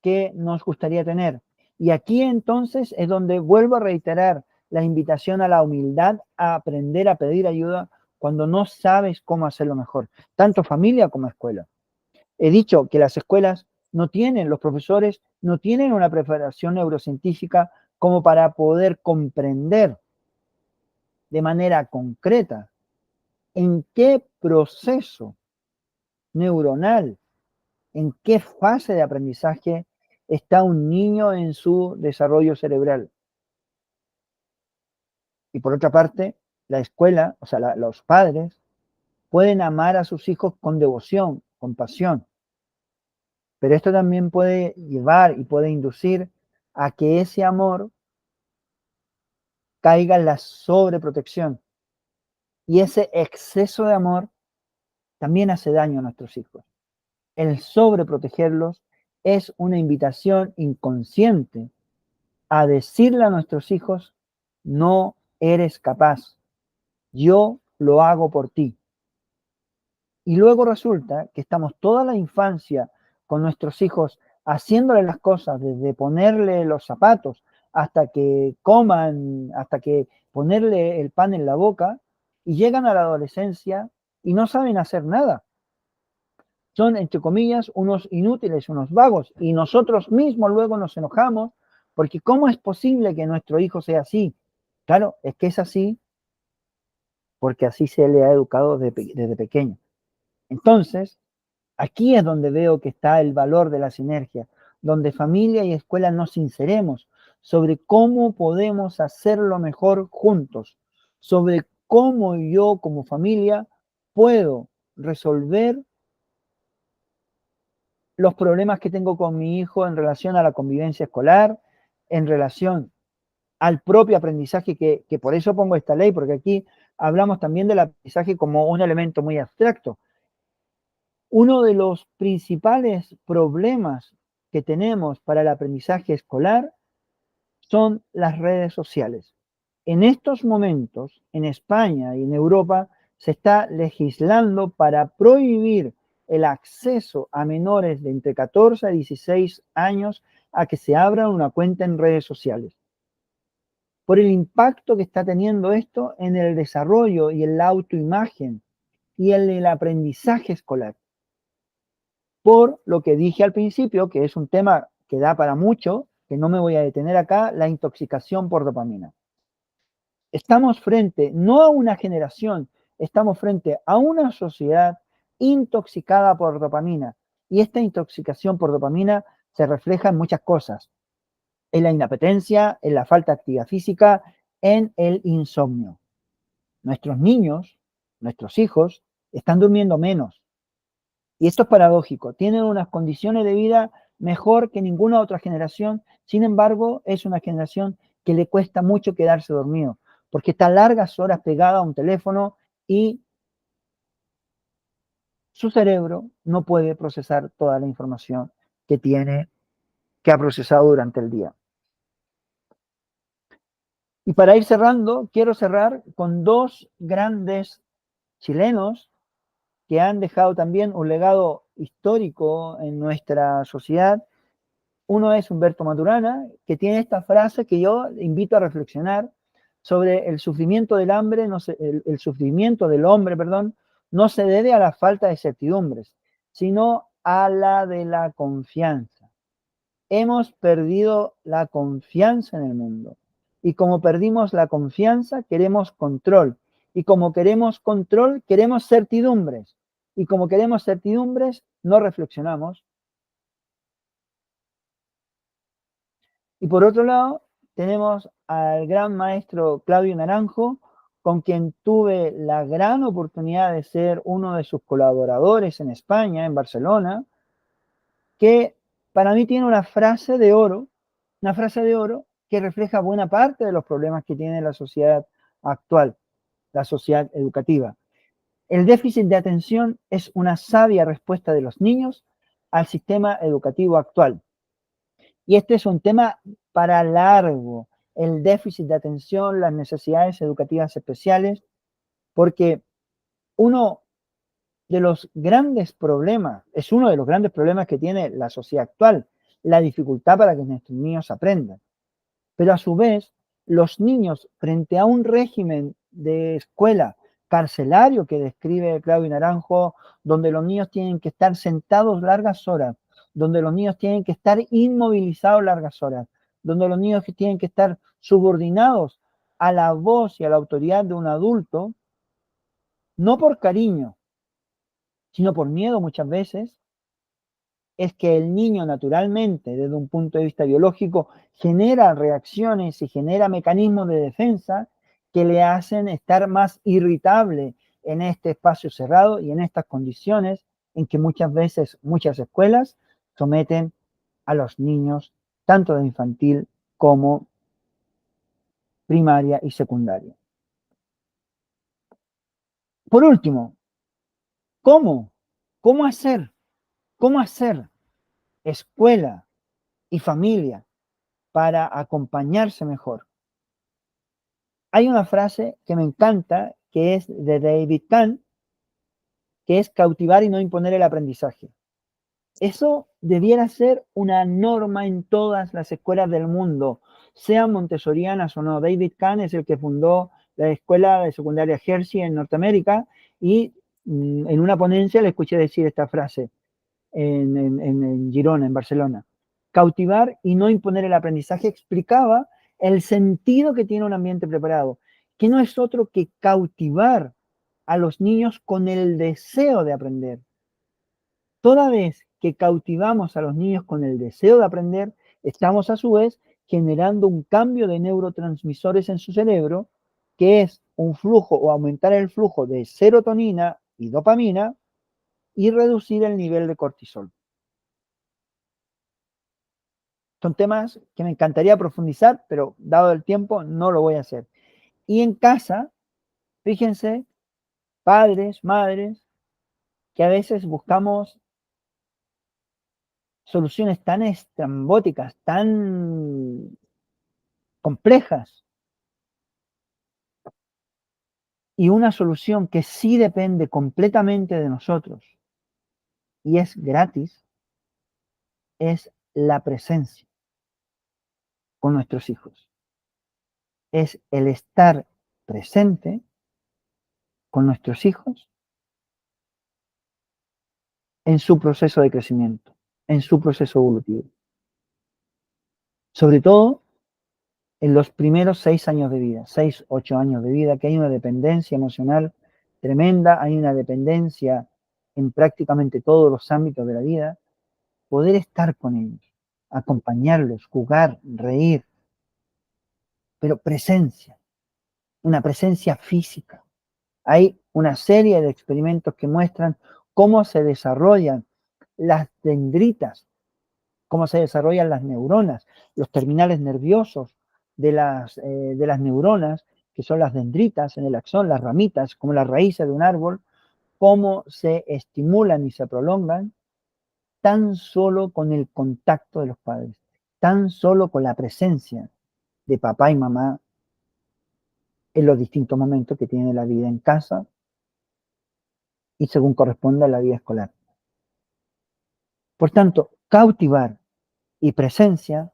que nos gustaría tener. Y aquí entonces es donde vuelvo a reiterar la invitación a la humildad, a aprender a pedir ayuda, cuando no sabes cómo hacerlo mejor, tanto familia como escuela. He dicho que las escuelas no tienen, los profesores no tienen una preparación neurocientífica como para poder comprender de manera concreta en qué proceso neuronal, en qué fase de aprendizaje está un niño en su desarrollo cerebral. Y por otra parte, la escuela, o sea, los padres, pueden amar a sus hijos con devoción, con pasión, pero esto también puede llevar y puede inducir a que ese amor caiga en la sobreprotección. Y ese exceso de amor también hace daño a nuestros hijos. El sobreprotegerlos es una invitación inconsciente a decirle a nuestros hijos, no eres capaz, yo lo hago por ti. Y luego resulta que estamos toda la infancia con nuestros hijos haciéndole las cosas, desde ponerle los zapatos hasta que coman, hasta que ponerle el pan en la boca, y llegan a la adolescencia y no saben hacer nada. Son, entre comillas, unos inútiles, unos vagos, y nosotros mismos luego nos enojamos porque ¿cómo es posible que nuestro hijo sea así? Claro, es que es así porque así se le ha educado desde pequeño. Entonces, aquí es donde veo que está el valor de la sinergia, donde familia y escuela nos sinceremos sobre cómo podemos hacerlo mejor juntos, sobre cómo yo como familia puedo resolver los problemas que tengo con mi hijo en relación a la convivencia escolar, en relación al propio aprendizaje, que por eso pongo esta ley, porque aquí hablamos también del aprendizaje como un elemento muy abstracto. Uno de los principales problemas que tenemos para el aprendizaje escolar son las redes sociales. En estos momentos, en España y en Europa, se está legislando para prohibir el acceso a menores de entre 14 a 16 años a que se abra una cuenta en redes sociales, por el impacto que está teniendo esto en el desarrollo y en la autoimagen y en el aprendizaje escolar. Por lo que dije al principio, que es un tema que da para mucho, que no me voy a detener acá, la intoxicación por dopamina. Estamos frente no a una generación, estamos frente a una sociedad intoxicada por dopamina. Y esta intoxicación por dopamina se refleja en muchas cosas, en la inapetencia, en la falta de actividad física, en el insomnio. Nuestros niños, nuestros hijos, están durmiendo menos. Y esto es paradójico, tienen unas condiciones de vida mejor que ninguna otra generación, sin embargo, es una generación que le cuesta mucho quedarse dormido, porque está largas horas pegada a un teléfono y su cerebro no puede procesar toda la información que ha procesado durante el día. Y para ir cerrando, quiero cerrar con dos grandes chilenos que han dejado también un legado histórico en nuestra sociedad. Uno es Humberto Maturana, que tiene esta frase que yo invito a reflexionar sobre el sufrimiento del hambre, el sufrimiento del hombre, perdón, no se debe a la falta de certidumbres, sino a la de la confianza. Hemos perdido la confianza en el mundo. Y como perdimos la confianza, queremos control. Y como queremos control, queremos certidumbres. Y como queremos certidumbres, no reflexionamos. Y por otro lado, tenemos al gran maestro Claudio Naranjo, con quien tuve la gran oportunidad de ser uno de sus colaboradores en España, en Barcelona, que para mí tiene una frase de oro que refleja buena parte de los problemas que tiene la sociedad actual, la sociedad educativa. El déficit de atención es una sabia respuesta de los niños al sistema educativo actual. Y este es un tema para largo, el déficit de atención, las necesidades educativas especiales, porque uno de los grandes problemas, es uno de los grandes problemas que tiene la sociedad actual, la dificultad para que nuestros niños aprendan. Pero a su vez, los niños frente a un régimen de escuela carcelario que describe Claudio Naranjo, donde los niños tienen que estar sentados largas horas, donde los niños tienen que estar inmovilizados largas horas, donde los niños tienen que estar subordinados a la voz y a la autoridad de un adulto, no por cariño, sino por miedo muchas veces, es que el niño naturalmente, desde un punto de vista biológico, genera reacciones y genera mecanismos de defensa que le hacen estar más irritable en este espacio cerrado y en estas condiciones en que muchas veces muchas escuelas someten a los niños, tanto de infantil como primaria y secundaria. Por último, ¿cómo? ¿Cómo hacer? ¿Cómo hacer escuela y familia para acompañarse mejor? Hay una frase que me encanta, que es de David Kahn, que es cautivar y no imponer el aprendizaje. Eso debiera ser una norma en todas las escuelas del mundo, sean montessorianas o no. David Kahn es el que fundó la escuela de secundaria Hershey en Norteamérica y en una ponencia le escuché decir esta frase en Girona, en Barcelona. Cautivar y no imponer el aprendizaje explicaba el sentido que tiene un ambiente preparado, que no es otro que cautivar a los niños con el deseo de aprender. Toda vez que cautivamos a los niños con el deseo de aprender, estamos a su vez generando un cambio de neurotransmisores en su cerebro, que es un flujo o aumentar el flujo de serotonina y dopamina y reducir el nivel de cortisol. Son temas que me encantaría profundizar, pero dado el tiempo no lo voy a hacer. Y en casa, fíjense, padres, madres, que a veces buscamos soluciones tan estrambóticas, tan complejas, y una solución que sí depende completamente de nosotros y es gratis, es la presencia con nuestros hijos. Es el estar presente con nuestros hijos en su proceso de crecimiento, en su proceso evolutivo. Sobre todo en los primeros 6 años de vida, 6, 8 años de vida, que hay una dependencia emocional tremenda, hay una dependencia en prácticamente todos los ámbitos de la vida, poder estar con ellos, acompañarlos, jugar, reír, pero presencia, una presencia física. Hay una serie de experimentos que muestran cómo se desarrollan las dendritas, cómo se desarrollan las neuronas, los terminales nerviosos de las neuronas, que son las dendritas en el axón, las ramitas, como las raíces de un árbol, cómo se estimulan y se prolongan tan solo con el contacto de los padres, tan solo con la presencia de papá y mamá en los distintos momentos que tiene la vida en casa y según corresponde a la vida escolar. Por tanto, cautivar y presencia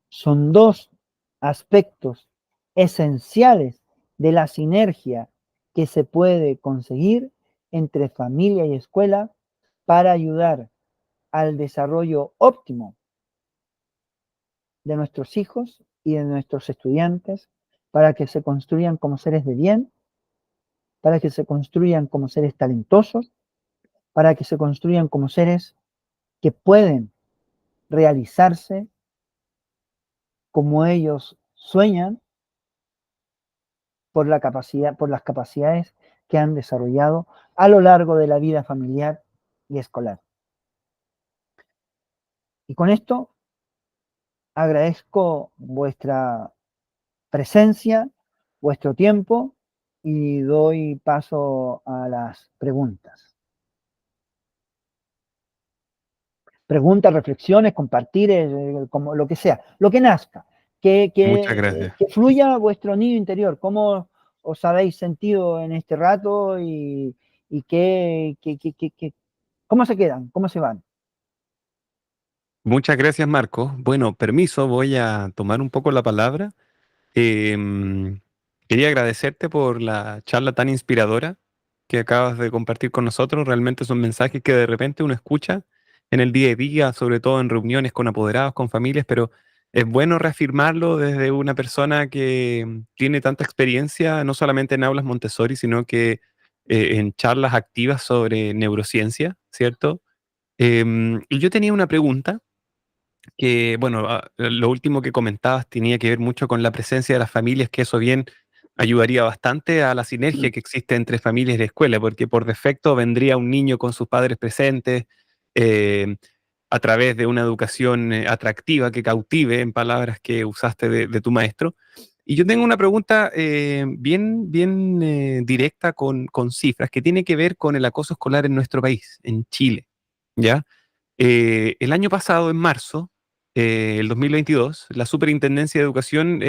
son dos aspectos esenciales de la sinergia que se puede conseguir entre familia y escuela para ayudar al desarrollo óptimo de nuestros hijos y de nuestros estudiantes, para que se construyan como seres de bien, para que se construyan como seres talentosos, para que se construyan como seres que pueden realizarse como ellos sueñan por las capacidades que han desarrollado a lo largo de la vida familiar y escolar. Y con esto agradezco vuestra presencia, vuestro tiempo y doy paso a las preguntas. Preguntas, reflexiones, compartir, como lo que sea, lo que nazca, Muchas gracias. que fluya vuestro niño interior, cómo os habéis sentido en este rato y cómo se quedan, cómo se van. Muchas gracias, Marco. Bueno, permiso, voy a tomar un poco la palabra. Em, Quería agradecerte por la charla tan inspiradora que acabas de compartir con nosotros. Realmente son mensajes que de repente uno escucha en el día a día, sobre todo en reuniones con apoderados, con familias, pero es bueno reafirmarlo desde una persona que tiene tanta experiencia, no solamente en aulas Montessori, sino que en charlas activas sobre neurociencia, ¿cierto? Y yo tenía una pregunta que, bueno, lo último que comentabas tenía que ver mucho con la presencia de las familias, que eso bien ayudaría bastante a la sinergia que existe entre familias y escuela, porque por defecto vendría un niño con sus padres presentes, eh, a través de una educación atractiva que cautive, en palabras que usaste de tu maestro. Y yo tengo una pregunta bien directa con cifras, que tiene que ver con el acoso escolar en nuestro país, en Chile, ¿ya? El año pasado, en marzo, el 2022, la Superintendencia de Educación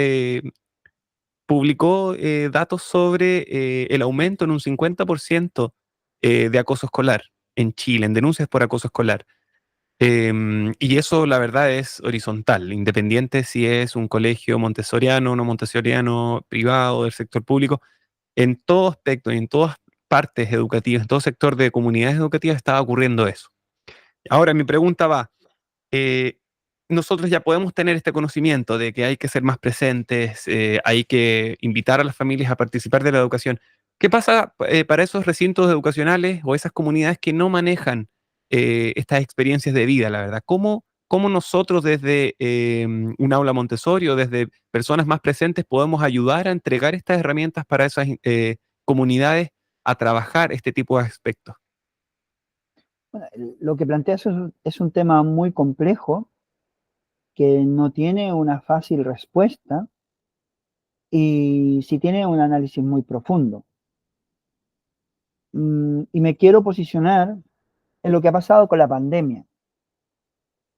publicó datos sobre el aumento en un 50% de acoso escolar en Chile, en denuncias por acoso escolar. Y eso, la verdad, es horizontal, independiente si es un colegio montessoriano, no montessoriano, privado, del sector público. En todo aspecto y en todas partes educativas, en todo sector de comunidades educativas estaba ocurriendo eso. Ahora, mi pregunta va, eh, nosotros ya podemos tener este conocimiento de que hay que ser más presentes, hay que invitar a las familias a participar de la educación. ¿Qué pasa para esos recintos educacionales o esas comunidades que no manejan estas experiencias de vida, la verdad? ¿Cómo nosotros desde un aula Montessori o desde personas más presentes podemos ayudar a entregar estas herramientas para esas comunidades a trabajar este tipo de aspectos? Bueno, lo que planteas es un tema muy complejo que no tiene una fácil respuesta y sí tiene un análisis muy profundo. Y me quiero posicionar en lo que ha pasado con la pandemia.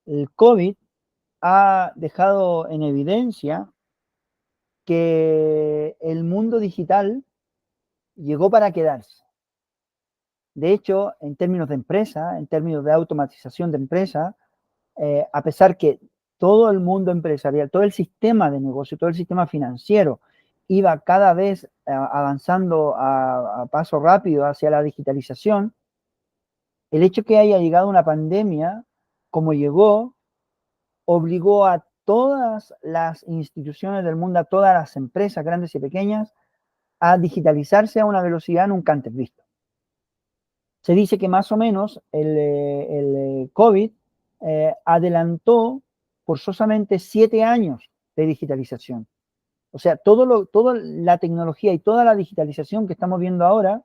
El COVID ha dejado en evidencia que el mundo digital llegó para quedarse. De hecho, en términos de empresa, en términos de automatización de empresa, a pesar que todo el mundo empresarial, todo el sistema de negocio, todo el sistema financiero iba cada vez avanzando a paso rápido hacia la digitalización, el hecho que haya llegado una pandemia como llegó, obligó a todas las instituciones del mundo, a todas las empresas grandes y pequeñas, a digitalizarse a una velocidad nunca antes vista. Se dice que más o menos el COVID adelantó forzosamente 7 años de digitalización. O sea, toda la tecnología y toda la digitalización que estamos viendo ahora,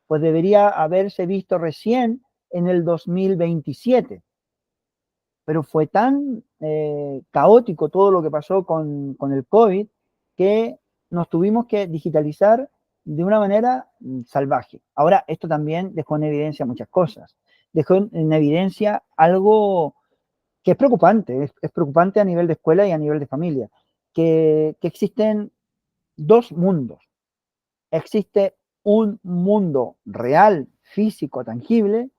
pues debería haberse visto recién en el 2027. Pero fue tan caótico todo lo que pasó con el COVID que nos tuvimos que digitalizar de una manera salvaje. Ahora, esto también dejó en evidencia muchas cosas. Dejó en evidencia algo que es preocupante a nivel de escuela y a nivel de familia, que existen dos mundos. Existe un mundo real, físico, tangible,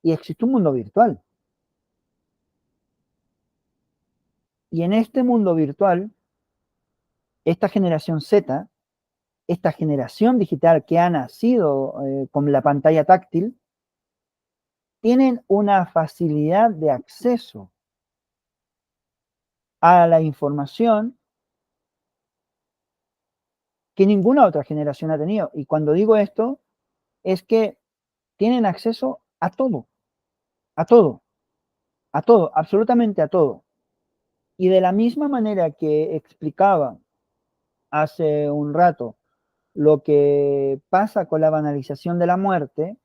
y existe un mundo virtual. Y en este mundo virtual, esta generación Z, esta generación digital que ha nacido con la pantalla táctil, tienen una facilidad de acceso a la información que ninguna otra generación ha tenido. Y cuando digo esto, es que tienen acceso a todo, a todo, a todo, absolutamente a todo. Y de la misma manera que explicaba hace un rato lo que pasa con la banalización de la muerte,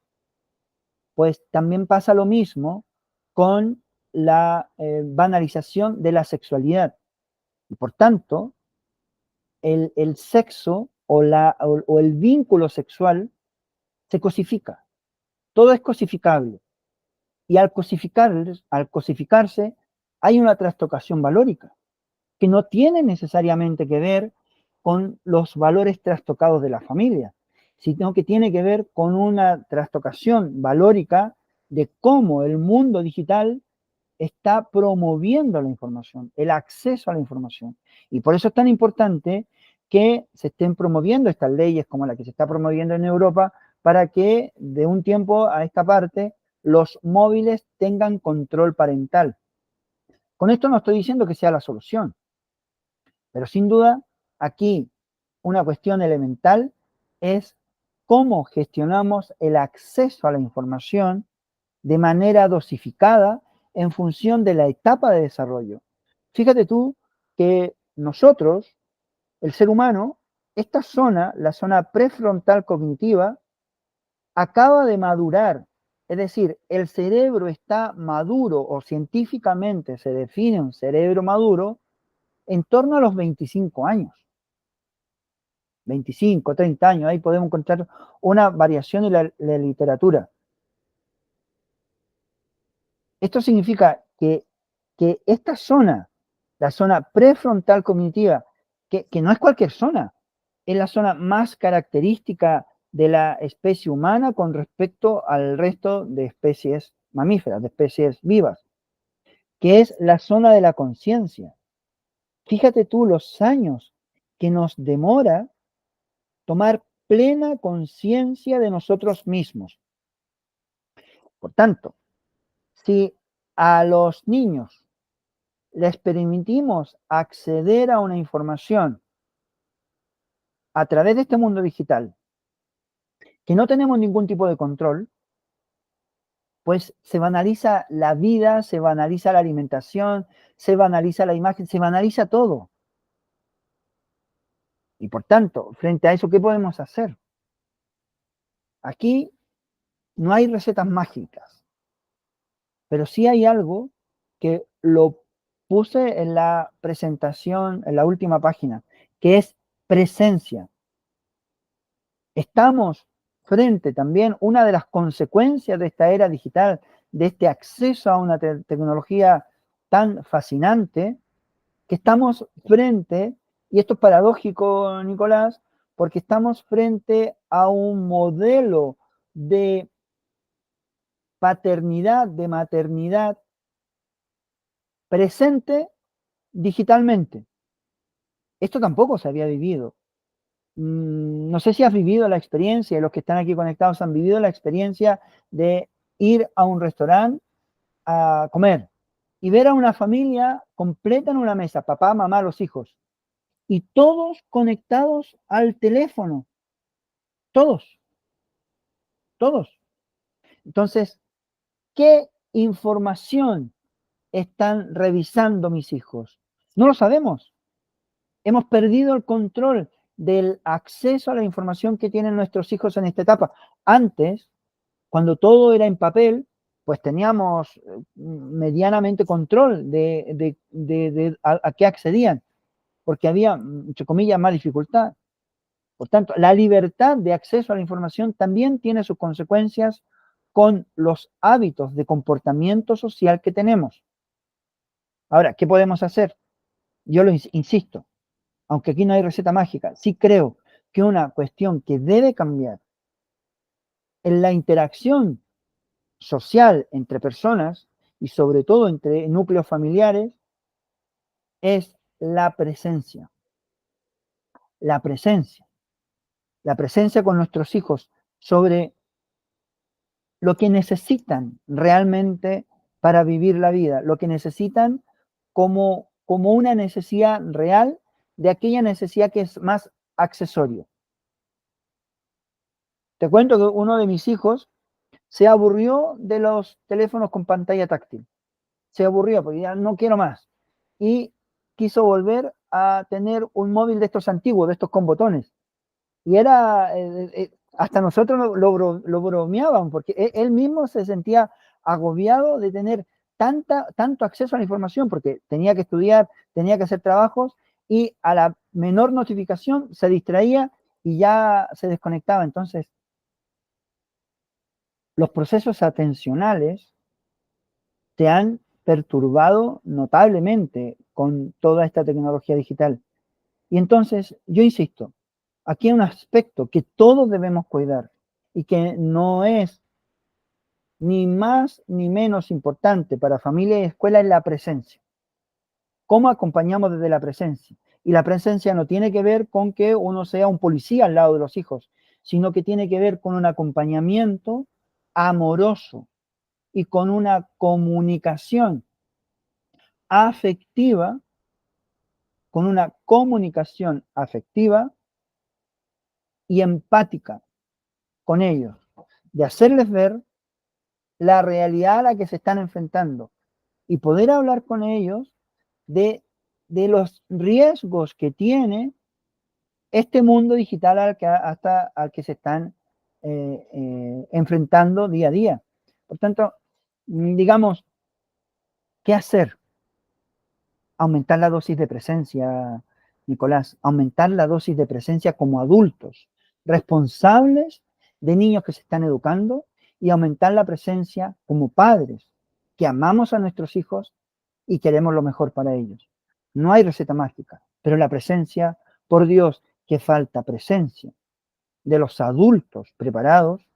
pues también pasa lo mismo con la banalización de la sexualidad. Y por tanto, el sexo o el vínculo sexual se cosifica. Todo es cosificable. Y al cosificarse, hay una trastocación valórica que no tiene necesariamente que ver con los valores trastocados de la familia, sino que tiene que ver con una trastocación valórica de cómo el mundo digital está promoviendo la información, el acceso a la información. Y por eso es tan importante que se estén promoviendo estas leyes como la que se está promoviendo en Europa para que de un tiempo a esta parte los móviles tengan control parental. Con esto no estoy diciendo que sea la solución, pero sin duda aquí una cuestión elemental es cómo gestionamos el acceso a la información de manera dosificada en función de la etapa de desarrollo. Fíjate tú que nosotros, el ser humano, esta zona, la zona prefrontal cognitiva, acaba de madurar. Es decir, el cerebro está maduro o científicamente se define un cerebro maduro en torno a los 25 años. 25, 30 años, ahí podemos encontrar una variación en la literatura. Esto significa que esta zona, la zona prefrontal cognitiva, que no es cualquier zona, es la zona más característica de la especie humana con respecto al resto de especies mamíferas, de especies vivas, que es la zona de la conciencia. Fíjate tú los años que nos demora tomar plena conciencia de nosotros mismos. Por tanto, si a los niños les permitimos acceder a una información a través de este mundo digital, que no tenemos ningún tipo de control, pues se banaliza la vida, se banaliza la alimentación, se banaliza la imagen, se banaliza todo. Y por tanto, frente a eso, ¿qué podemos hacer? Aquí no hay recetas mágicas, pero sí hay algo que lo puse en la presentación, en la última página, que es presencia. Estamos frente también, una de las consecuencias de esta era digital, de este acceso a una tecnología tan fascinante, que estamos frente, y esto es paradójico, Nicolás, porque estamos frente a un modelo de paternidad, de maternidad presente digitalmente. Esto tampoco se había vivido. No sé si has vivido la experiencia, los que están aquí conectados han vivido la experiencia de ir a un restaurante a comer y ver a una familia completa en una mesa, papá, mamá, los hijos, y todos conectados al teléfono, todos, todos. Entonces, ¿qué información están revisando mis hijos? No lo sabemos. Hemos perdido el control del acceso a la información que tienen nuestros hijos en esta etapa. Antes, cuando todo era en papel, pues teníamos medianamente control de a qué accedían, porque había, entre comillas, más dificultad. Por tanto, la libertad de acceso a la información también tiene sus consecuencias con los hábitos de comportamiento social que tenemos. Ahora, ¿qué podemos hacer? Yo lo insisto, aunque aquí no hay receta mágica, sí creo que una cuestión que debe cambiar en la interacción social entre personas y sobre todo entre núcleos familiares es la presencia. La presencia. La presencia con nuestros hijos sobre lo que necesitan realmente para vivir la vida, lo que necesitan como una necesidad real de aquella necesidad que es más accesorio. Te cuento que uno de mis hijos se aburrió de los teléfonos con pantalla táctil. Se aburrió porque ya no quiero más. Y quiso volver a tener un móvil de estos antiguos, de estos con botones. Y era, hasta nosotros lo bromeaban, porque él mismo se sentía agobiado de tener tanto acceso a la información, porque tenía que estudiar, tenía que hacer trabajos, y a la menor notificación se distraía y ya se desconectaba. Entonces, los procesos atencionales se han perturbado notablemente con toda esta tecnología digital. Y entonces, yo insisto, aquí hay un aspecto que todos debemos cuidar y que no es ni más ni menos importante para familia y escuela, es la presencia. ¿Cómo acompañamos desde la presencia? Y la presencia no tiene que ver con que uno sea un policía al lado de los hijos, sino que tiene que ver con un acompañamiento amoroso y con una comunicación afectiva, con una comunicación afectiva y empática con ellos, de hacerles ver la realidad a la que se están enfrentando y poder hablar con ellos de, de los riesgos que tiene este mundo digital al que se están enfrentando día a día. Por tanto, digamos, ¿qué hacer? Aumentar la dosis de presencia, Nicolás, aumentar la dosis de presencia como adultos, responsables de niños que se están educando, y aumentar la presencia como padres, que amamos a nuestros hijos y queremos lo mejor para ellos. No hay receta mágica, pero la presencia, por Dios, que falta presencia de los adultos preparados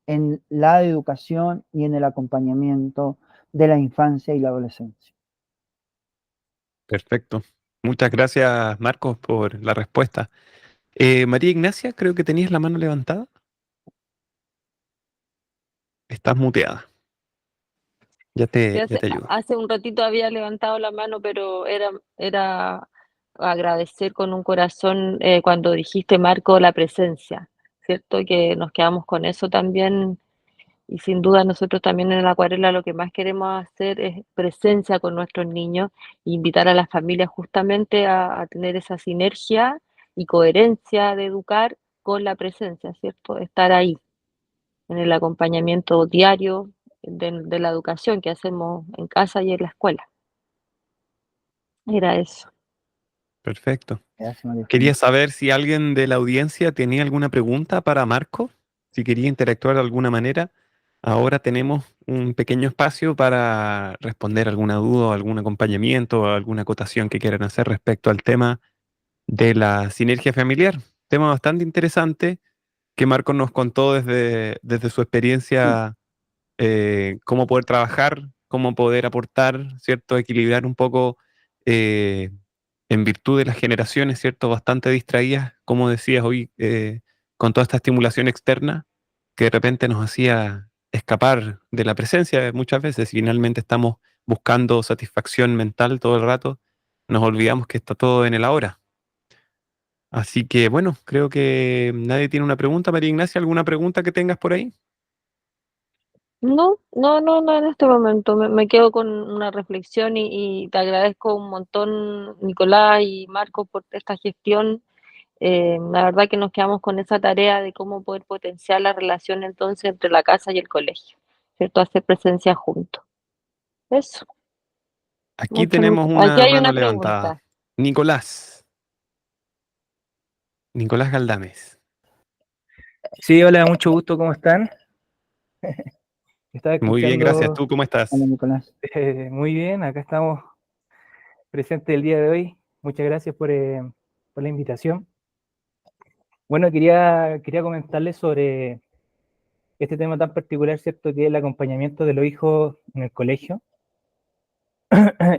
en la educación y en el acompañamiento de la infancia y la adolescencia. Perfecto. Muchas gracias, Marcos, por la respuesta. María Ignacia, creo que tenías la mano levantada. Estás muteada. Sí, Ya te ayudo. hace un ratito había levantado la mano, pero era agradecer con un corazón cuando dijiste, Marco, la presencia, ¿cierto? Que nos quedamos con eso también. Y sin duda nosotros también en la acuarela lo que más queremos hacer es presencia con nuestros niños e invitar a las familias justamente a tener esa sinergia y coherencia de educar con la presencia, ¿cierto? Estar ahí en el acompañamiento diario de la educación que hacemos en casa y en la escuela. Era eso. Perfecto. Gracias, María Quería Eugenia. saber si alguien de la audiencia tenía alguna pregunta para Marco, si quería interactuar de alguna manera. Ahora tenemos un pequeño espacio para responder alguna duda o algún acompañamiento o alguna acotación que quieran hacer respecto al tema de la sinergia familiar. Tema bastante interesante que Marco nos contó desde su experiencia, cómo poder trabajar, cómo poder aportar, ¿cierto? Equilibrar un poco, eh, en virtud de las generaciones, ¿cierto? Bastante distraídas, como decías hoy, con toda esta estimulación externa que de repente nos hacía escapar de la presencia muchas veces y finalmente estamos buscando satisfacción mental todo el rato, nos olvidamos que está todo en el ahora. Así que bueno, creo que nadie tiene una pregunta. María Ignacia, ¿alguna pregunta que tengas por ahí? No, en este momento me quedo con una reflexión y te agradezco un montón, Nicolás y Marco, por esta gestión. La verdad que nos quedamos con esa tarea de cómo poder potenciar la relación entonces entre la casa y el colegio, ¿cierto? Hacer presencia juntos. Eso, Aquí tenemos Aquí una hay mano una levantada. pregunta. Nicolás, Nicolás Galdames. Sí, hola, mucho gusto, ¿cómo están? Estaba Muy bien, gracias. escuchando ¿Tú cómo Hola, estás? Nicolás. muy bien, acá estamos presentes el día de hoy. Muchas gracias por la invitación. Bueno, quería comentarles sobre este tema tan particular, ¿cierto? Que es el acompañamiento de los hijos en el colegio.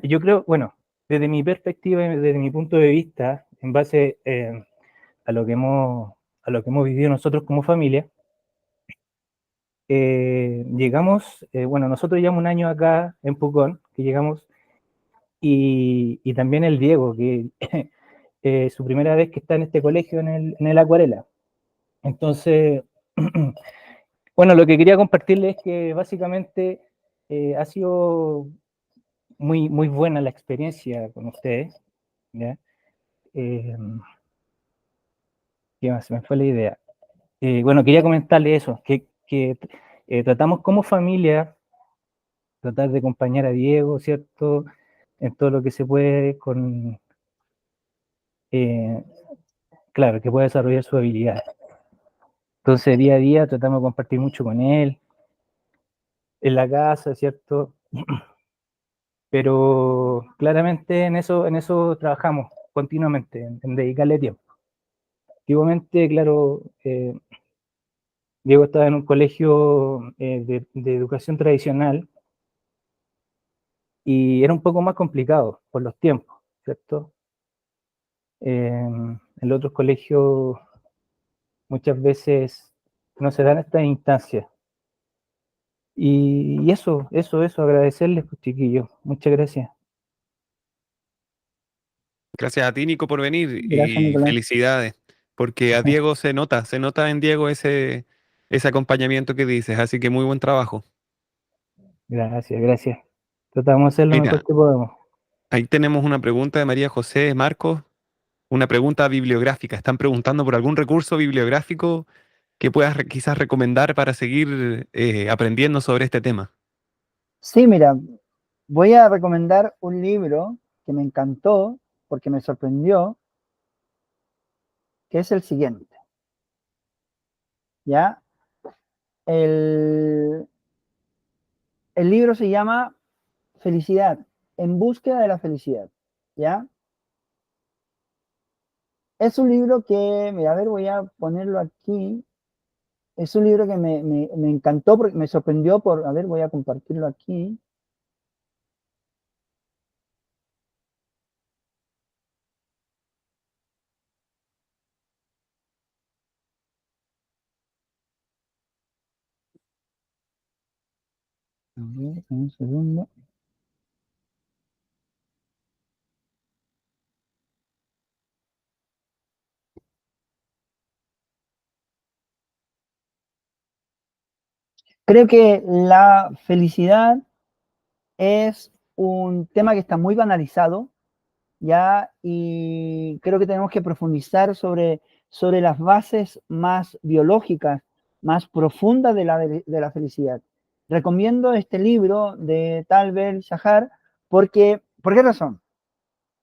Yo creo, bueno, desde mi perspectiva, y desde mi punto de vista, en base a lo que hemos vivido nosotros como familia, llegamos, bueno, nosotros llevamos un año acá en Pucón, que llegamos. Y también el Diego, que su primera vez que está en este colegio en el Acuarela. Entonces, bueno, lo que quería compartirles es que básicamente ha sido muy buena la experiencia con ustedes. ¿Ya? Eh, ¿Qué más? Se me fue la idea. Bueno, quería comentarles eso, que tratamos como familia, tratar de acompañar a Diego, ¿cierto? En todo lo que se puede eh, claro, que pueda desarrollar su habilidad. Entonces, día a día tratamos de compartir mucho con él, en la casa, ¿cierto? Pero claramente en eso trabajamos continuamente, en dedicarle tiempo. Antiguamente, claro, Diego estaba en un colegio de educación tradicional y era un poco más complicado por los tiempos, ¿cierto? En los otros colegios muchas veces no se dan estas instancias. Y eso, agradecerles, pues, chiquillos. Muchas gracias. Gracias a ti, Nico, por venir Gracias, y Nicolás. felicidades, porque a Diego se nota en Diego ese acompañamiento que dices, así que muy buen trabajo. Gracias. Tratamos de hacer lo mejor Mira, que podemos. ahí tenemos una pregunta de María José Marcos, una pregunta bibliográfica. Están preguntando por algún recurso bibliográfico que puedas quizás recomendar para seguir aprendiendo sobre este tema. Sí, mira, voy a recomendar un libro que me encantó porque me sorprendió, que es el siguiente. ¿Ya? El libro se llama Felicidad, en búsqueda de la felicidad. ¿Ya? Es un libro que, mira, a ver, voy a ponerlo aquí. Es un libro que me encantó, porque me sorprendió a ver, voy a compartirlo aquí. A ver, un segundo. Creo que la felicidad es un tema que está muy banalizado, ¿ya? Y creo que tenemos que profundizar sobre las bases más biológicas, más profundas de la felicidad. Recomiendo este libro de Tal Ben-Shahar porque, ¿por qué razón?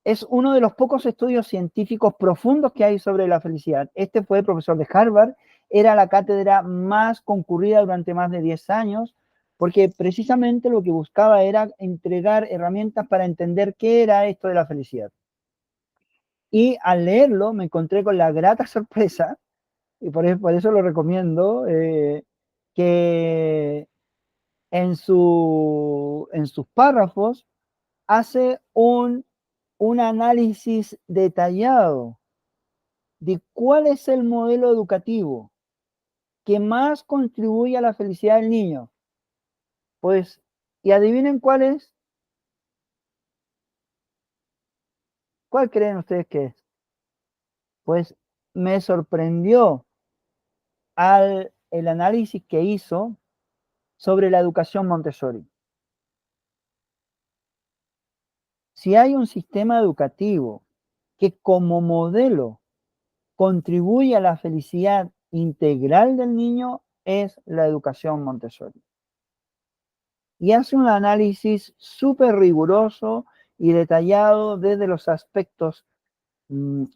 Es uno de los pocos estudios científicos profundos que hay sobre la felicidad. Este fue profesor de Harvard, era la cátedra más concurrida durante más de 10 años, porque precisamente lo que buscaba era entregar herramientas para entender qué era esto de la felicidad. Y al leerlo me encontré con la grata sorpresa, y por eso lo recomiendo, que en sus párrafos hace un análisis detallado de cuál es el modelo educativo que más contribuye a la felicidad del niño. Pues, y adivinen cuál es. ¿Cuál creen ustedes que es? Pues me sorprendió el análisis que hizo sobre la educación Montessori. Si hay un sistema educativo que como modelo contribuye a la felicidad integral del niño, es la educación Montessori. Y hace un análisis súper riguroso y detallado desde los aspectos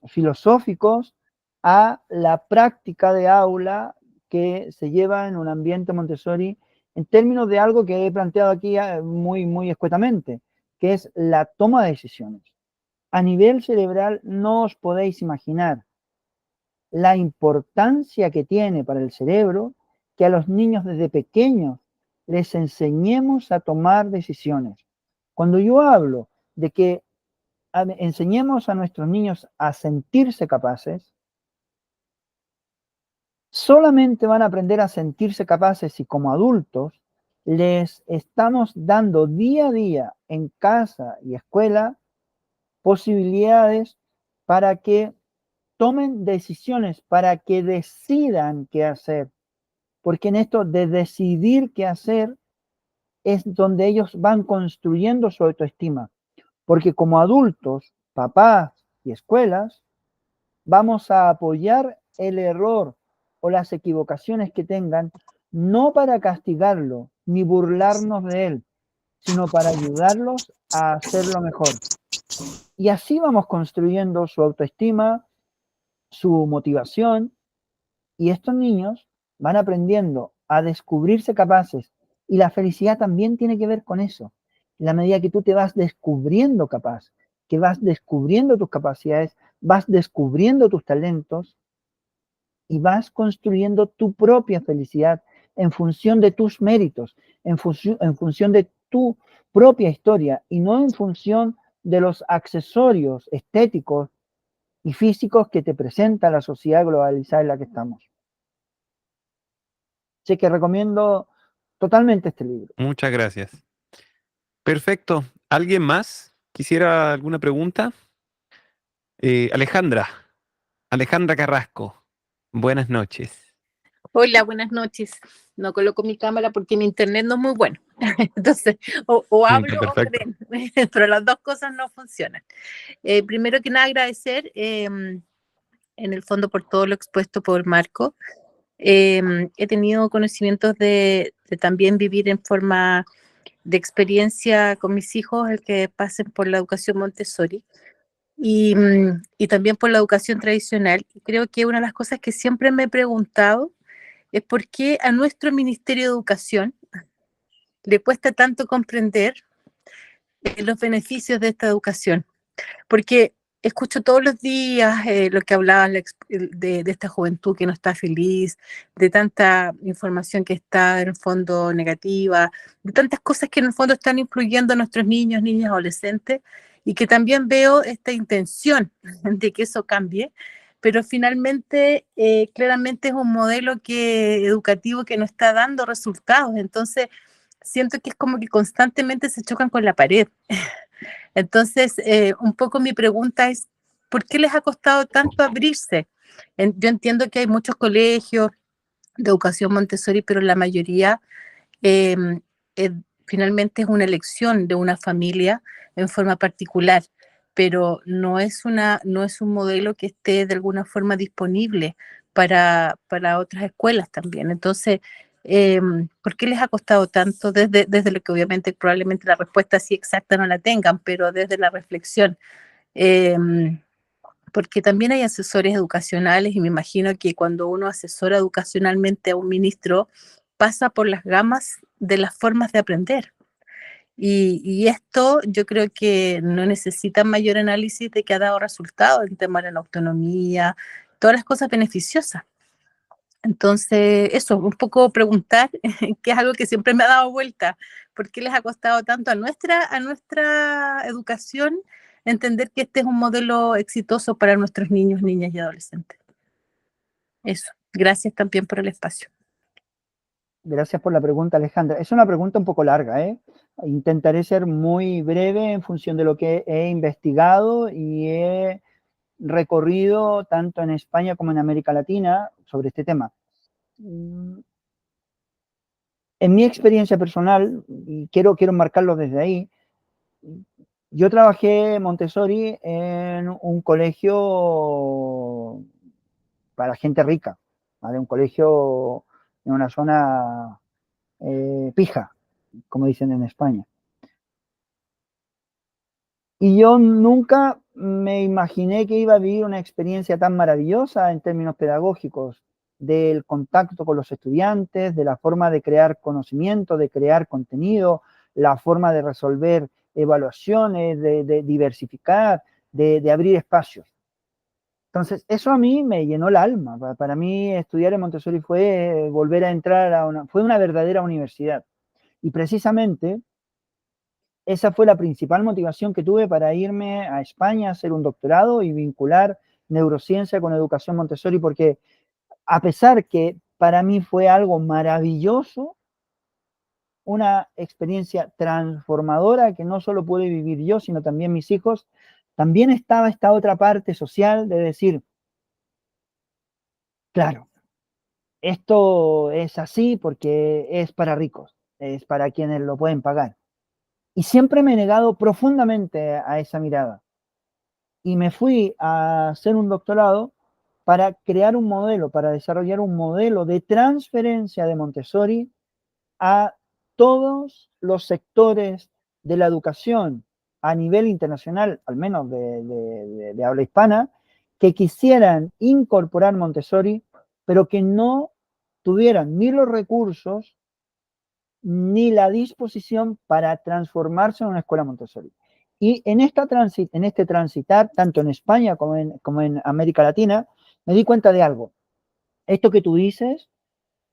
filosóficos a la práctica de aula que se lleva en un ambiente Montessori en términos de algo que he planteado aquí muy escuetamente, que es la toma de decisiones. A nivel cerebral no os podéis imaginar la importancia que tiene para el cerebro que a los niños desde pequeños les enseñemos a tomar decisiones. Cuando yo hablo de que enseñemos a nuestros niños a sentirse capaces, solamente van a aprender a sentirse capaces si como adultos les estamos dando día a día en casa y escuela posibilidades para que tomen decisiones, para que decidan qué hacer. Porque en esto de decidir qué hacer es donde ellos van construyendo su autoestima. Porque como adultos, papás y escuelas, vamos a apoyar el error o las equivocaciones que tengan, no para castigarlo ni burlarnos de él, sino para ayudarlos a hacerlo mejor. Y así vamos construyendo su autoestima, su motivación, y estos niños van aprendiendo a descubrirse capaces. Y la felicidad también tiene que ver con eso. En la medida que tú te vas descubriendo capaz, que vas descubriendo tus capacidades, vas descubriendo tus talentos y vas construyendo tu propia felicidad en función de tus méritos, en función de tu propia historia y no en función de los accesorios estéticos y físicos que te presenta la sociedad globalizada en la que estamos. Así que recomiendo totalmente este libro. Muchas gracias. Perfecto. ¿Alguien más? ¿Quisiera alguna pregunta? Alejandra. Alejandra Carrasco. Buenas noches. Hola, buenas noches. No coloco mi cámara porque mi internet no es muy bueno. Entonces, o hablo o Perfecto. creen, pero las dos cosas no funcionan. Primero que nada, agradecer en el fondo por todo lo expuesto por Marco. He tenido conocimientos de también vivir en forma de experiencia con mis hijos, el que pasen por la educación Montessori. Y también por la educación tradicional. Y creo que una de las cosas que siempre me he preguntado es por qué a nuestro Ministerio de Educación le cuesta tanto comprender los beneficios de esta educación. Porque escucho todos los días lo que hablaba de esta juventud que no está feliz, de tanta información que está en el fondo negativa, de tantas cosas que en el fondo están influyendo a nuestros niños, niñas, adolescentes, y que también veo esta intención de que eso cambie, pero finalmente claramente es un modelo educativo que no está dando resultados. Entonces siento que es como que constantemente se chocan con la pared. Entonces, un poco mi pregunta es, ¿por qué les ha costado tanto abrirse? Yo entiendo que hay muchos colegios de educación Montessori, pero la mayoría eh, eh, finalmente es una elección de una familia en forma particular, pero no es un modelo que esté de alguna forma disponible para otras escuelas también. Entonces, ¿por qué les ha costado tanto? Desde lo que obviamente probablemente la respuesta así exacta no la tengan, pero desde la reflexión. Eh, Porque también hay asesores educacionales y me imagino que cuando uno asesora educacionalmente a un ministro, pasa por las gamas de las formas de aprender. Y esto yo creo que no necesita mayor análisis de que ha dado resultados en temas de la autonomía, todas las cosas beneficiosas. Entonces, eso, un poco preguntar, que es algo que siempre me ha dado vuelta, ¿por qué les ha costado tanto a nuestra educación entender que este es un modelo exitoso para nuestros niños, niñas y adolescentes? Eso, gracias también por el espacio. Gracias por la pregunta, Alejandra. Es una pregunta un poco larga, ¿eh? Intentaré ser muy breve en función de lo que he investigado y he recorrido tanto en España como en América Latina sobre este tema. En mi experiencia personal, y quiero marcarlo desde ahí, yo trabajé Montessori en un colegio para gente rica, ¿vale? Un colegio en una zona pija, como dicen en España. Y yo nunca me imaginé que iba a vivir una experiencia tan maravillosa en términos pedagógicos, del contacto con los estudiantes, de la forma de crear conocimiento, de crear contenido, la forma de resolver evaluaciones, de diversificar, de abrir espacios. Entonces, eso a mí me llenó el alma. Para mí, estudiar en Montessori fue volver a entrar fue una verdadera universidad. Y precisamente esa fue la principal motivación que tuve para irme a España a hacer un doctorado y vincular neurociencia con educación Montessori, porque a pesar que para mí fue algo maravilloso, una experiencia transformadora que no solo pude vivir yo, sino también mis hijos, también estaba esta otra parte social de decir, claro, esto es así porque es para ricos, es para quienes lo pueden pagar. Y siempre me he negado profundamente a esa mirada. Y me fui a hacer un doctorado para crear un modelo, para desarrollar un modelo de transferencia de Montessori a todos los sectores de la educación a nivel internacional, al menos de habla hispana, que quisieran incorporar Montessori, pero que no tuvieran ni los recursos ni la disposición para transformarse en una escuela Montessori. Y en este transitar, tanto en España como en América Latina, me di cuenta de algo. Esto que tú dices,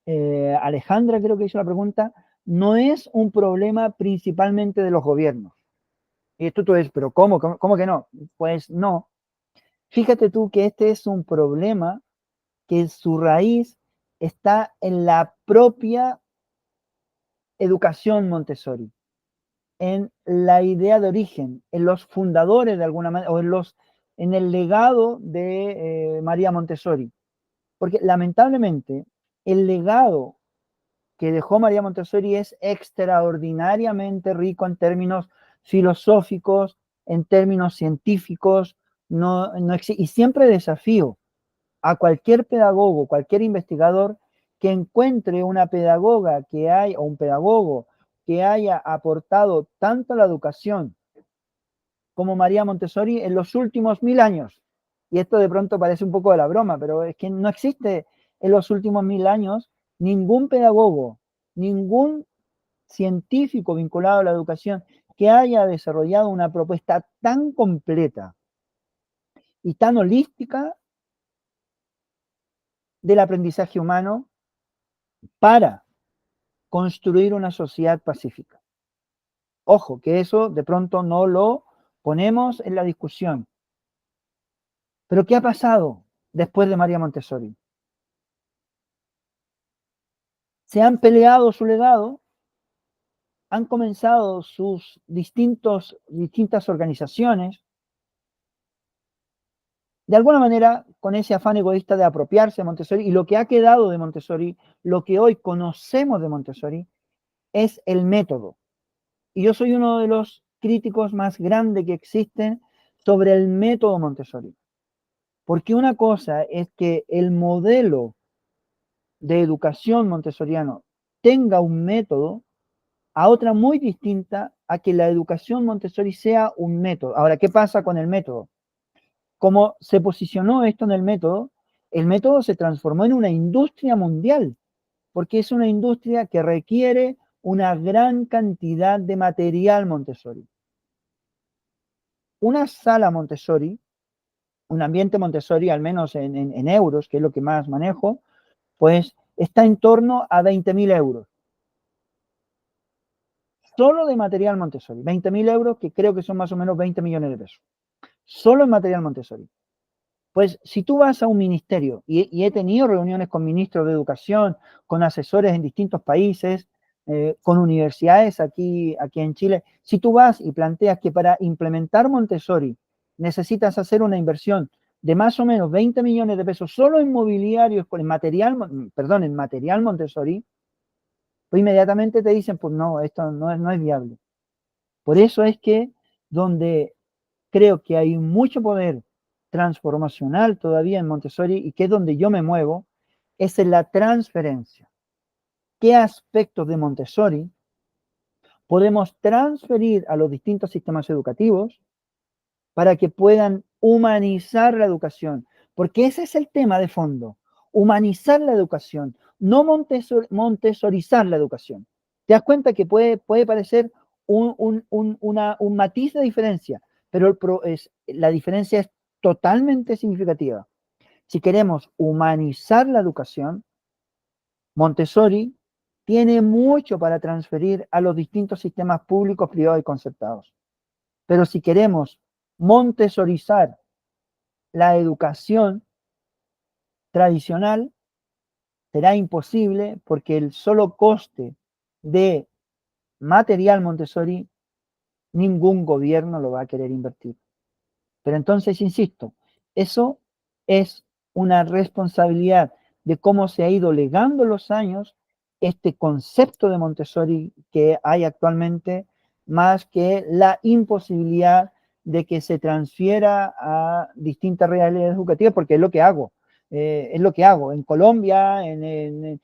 Alejandra creo que hizo la pregunta, no es un problema principalmente de los gobiernos. Y esto tú dices, pero ¿cómo que no? Pues no. Fíjate tú que este es un problema que su raíz está en la propia educación Montessori, en la idea de origen, en los fundadores de alguna manera, o en el legado de María Montessori. Porque lamentablemente el legado que dejó María Montessori es extraordinariamente rico en términos filosóficos, en términos científicos, y siempre desafío a cualquier pedagogo, cualquier investigador que encuentre una pedagoga o un pedagogo que haya aportado tanto a la educación como María Montessori en los últimos 1000 años. Y esto de pronto parece un poco de la broma, pero es que no existe en los últimos 1000 años ningún pedagogo, ningún científico vinculado a la educación que haya desarrollado una propuesta tan completa y tan holística del aprendizaje humano para construir una sociedad pacífica. Ojo, que eso de pronto no lo ponemos en la discusión. Pero ¿qué ha pasado después de María Montessori? Se han peleado su legado, han comenzado sus distintas organizaciones, de alguna manera con ese afán egoísta de apropiarse de Montessori, y lo que ha quedado de Montessori, lo que hoy conocemos de Montessori, es el método. Y yo soy uno de los críticos más grandes que existen sobre el método Montessori. Porque una cosa es que el modelo de educación montessoriano tenga un método, a otra muy distinta a que la educación Montessori sea un método. Ahora, ¿qué pasa con el método? Como se posicionó esto en el método se transformó en una industria mundial, porque es una industria que requiere una gran cantidad de material Montessori. Una sala Montessori, un ambiente Montessori, al menos en euros, que es lo que más manejo, pues está en torno a 20.000 euros. Solo de material Montessori. 20.000 euros, que creo que son más o menos 20 millones de pesos. Solo en material Montessori. Pues si tú vas a un ministerio, y he tenido reuniones con ministros de educación, con asesores en distintos países, con universidades aquí en Chile, si tú vas y planteas que para implementar Montessori necesitas hacer una inversión de más o menos 20 millones de pesos solo en mobiliario, en material Montessori, pues inmediatamente te dicen, pues no, esto no es viable. Por eso es que donde creo que hay mucho poder transformacional todavía en Montessori, y que es donde yo me muevo, es en la transferencia. ¿Qué aspectos de Montessori podemos transferir a los distintos sistemas educativos para que puedan humanizar la educación? Porque ese es el tema de fondo, humanizar la educación, no montesorizar la educación. Te das cuenta que puede parecer un matiz de diferencia, pero la diferencia es totalmente significativa. Si queremos humanizar la educación, Montessori tiene mucho para transferir a los distintos sistemas públicos, privados y concertados. Pero si queremos montesorizar la educación tradicional, será imposible, porque el solo coste de material Montessori, ningún gobierno lo va a querer invertir. Pero entonces, insisto, eso es una responsabilidad de cómo se ha ido legando los años este concepto de Montessori que hay actualmente, más que la imposibilidad de que se transfiera a distintas realidades educativas, porque es lo que hago. En Colombia, en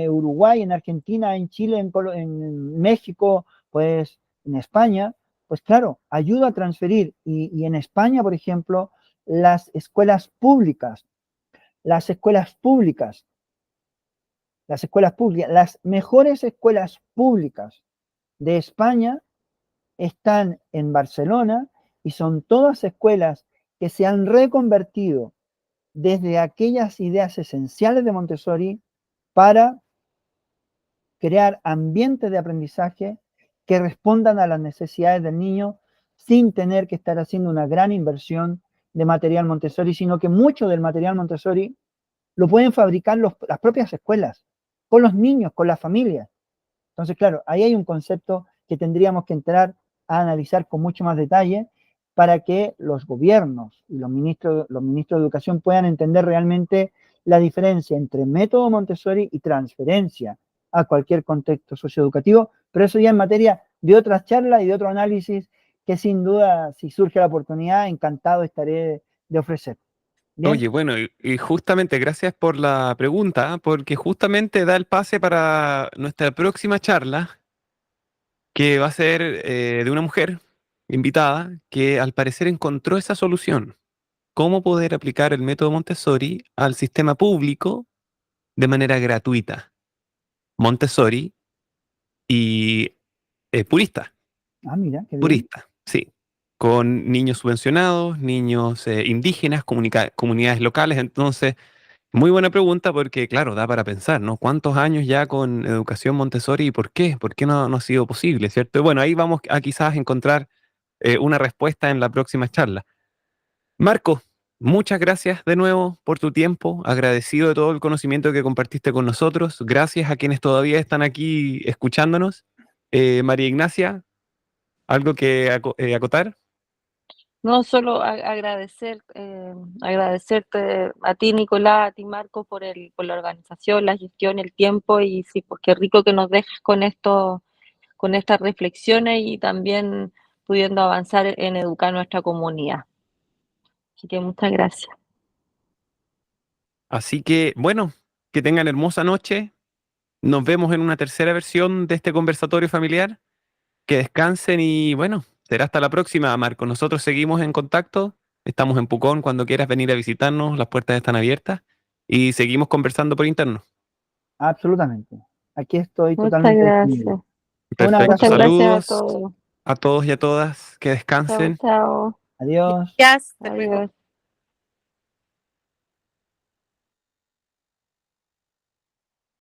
Uruguay, en Argentina, en Chile, en México, pues en España. Pues claro, ayuda a transferir. Y en España, por ejemplo, las mejores escuelas públicas de España están en Barcelona, y son todas escuelas que se han reconvertido desde aquellas ideas esenciales de Montessori para crear ambientes de aprendizaje que respondan a las necesidades del niño sin tener que estar haciendo una gran inversión de material Montessori, sino que mucho del material Montessori lo pueden fabricar las propias escuelas, con los niños, con las familias. Entonces, claro, ahí hay un concepto que tendríamos que entrar a analizar con mucho más detalle para que los gobiernos y los ministros de educación puedan entender realmente la diferencia entre método Montessori y transferencia a cualquier contexto socioeducativo, pero eso ya en materia de otras charlas y de otro análisis que sin duda, si surge la oportunidad, encantado estaré de ofrecer. ¿Bien? Oye, bueno, y justamente gracias por la pregunta, porque justamente da el pase para nuestra próxima charla, que va a ser de una mujer invitada que al parecer encontró esa solución. Cómo poder aplicar el método Montessori al sistema público de manera gratuita. Montessori y purista. Ah, mira, qué bien. Purista, sí. Con niños subvencionados, niños indígenas, comunidades locales. Entonces, muy buena pregunta porque, claro, da para pensar, ¿no? ¿Cuántos años ya con educación Montessori y por qué? ¿Por qué no ha sido posible, cierto? Y bueno, ahí vamos a quizás encontrar una respuesta en la próxima charla. Marco, muchas gracias de nuevo por tu tiempo, agradecido de todo el conocimiento que compartiste con nosotros. Gracias a quienes todavía están aquí escuchándonos. María Ignacia, ¿algo que acotar? No, solo agradecerte a ti, Nicolás, a ti, Marco, por la organización, la gestión, el tiempo, y sí, pues qué rico que nos dejas con estas reflexiones y también pudiendo avanzar en educar a nuestra comunidad. Así que muchas gracias. Así que, bueno, que tengan hermosa noche. Nos vemos en una tercera versión de este conversatorio familiar. Que descansen y bueno, será hasta la próxima, Marco. Nosotros seguimos en contacto. Estamos en Pucón. Cuando quieras venir a visitarnos, las puertas están abiertas y seguimos conversando por interno. Absolutamente. Aquí estoy Muchas totalmente gracias. disponible. Un Perfecto. abrazo. Muchas gracias Saludos a todos. a todos y a todas. Que Chao, descansen. chao. Adiós. Ya, hasta luego. Adiós.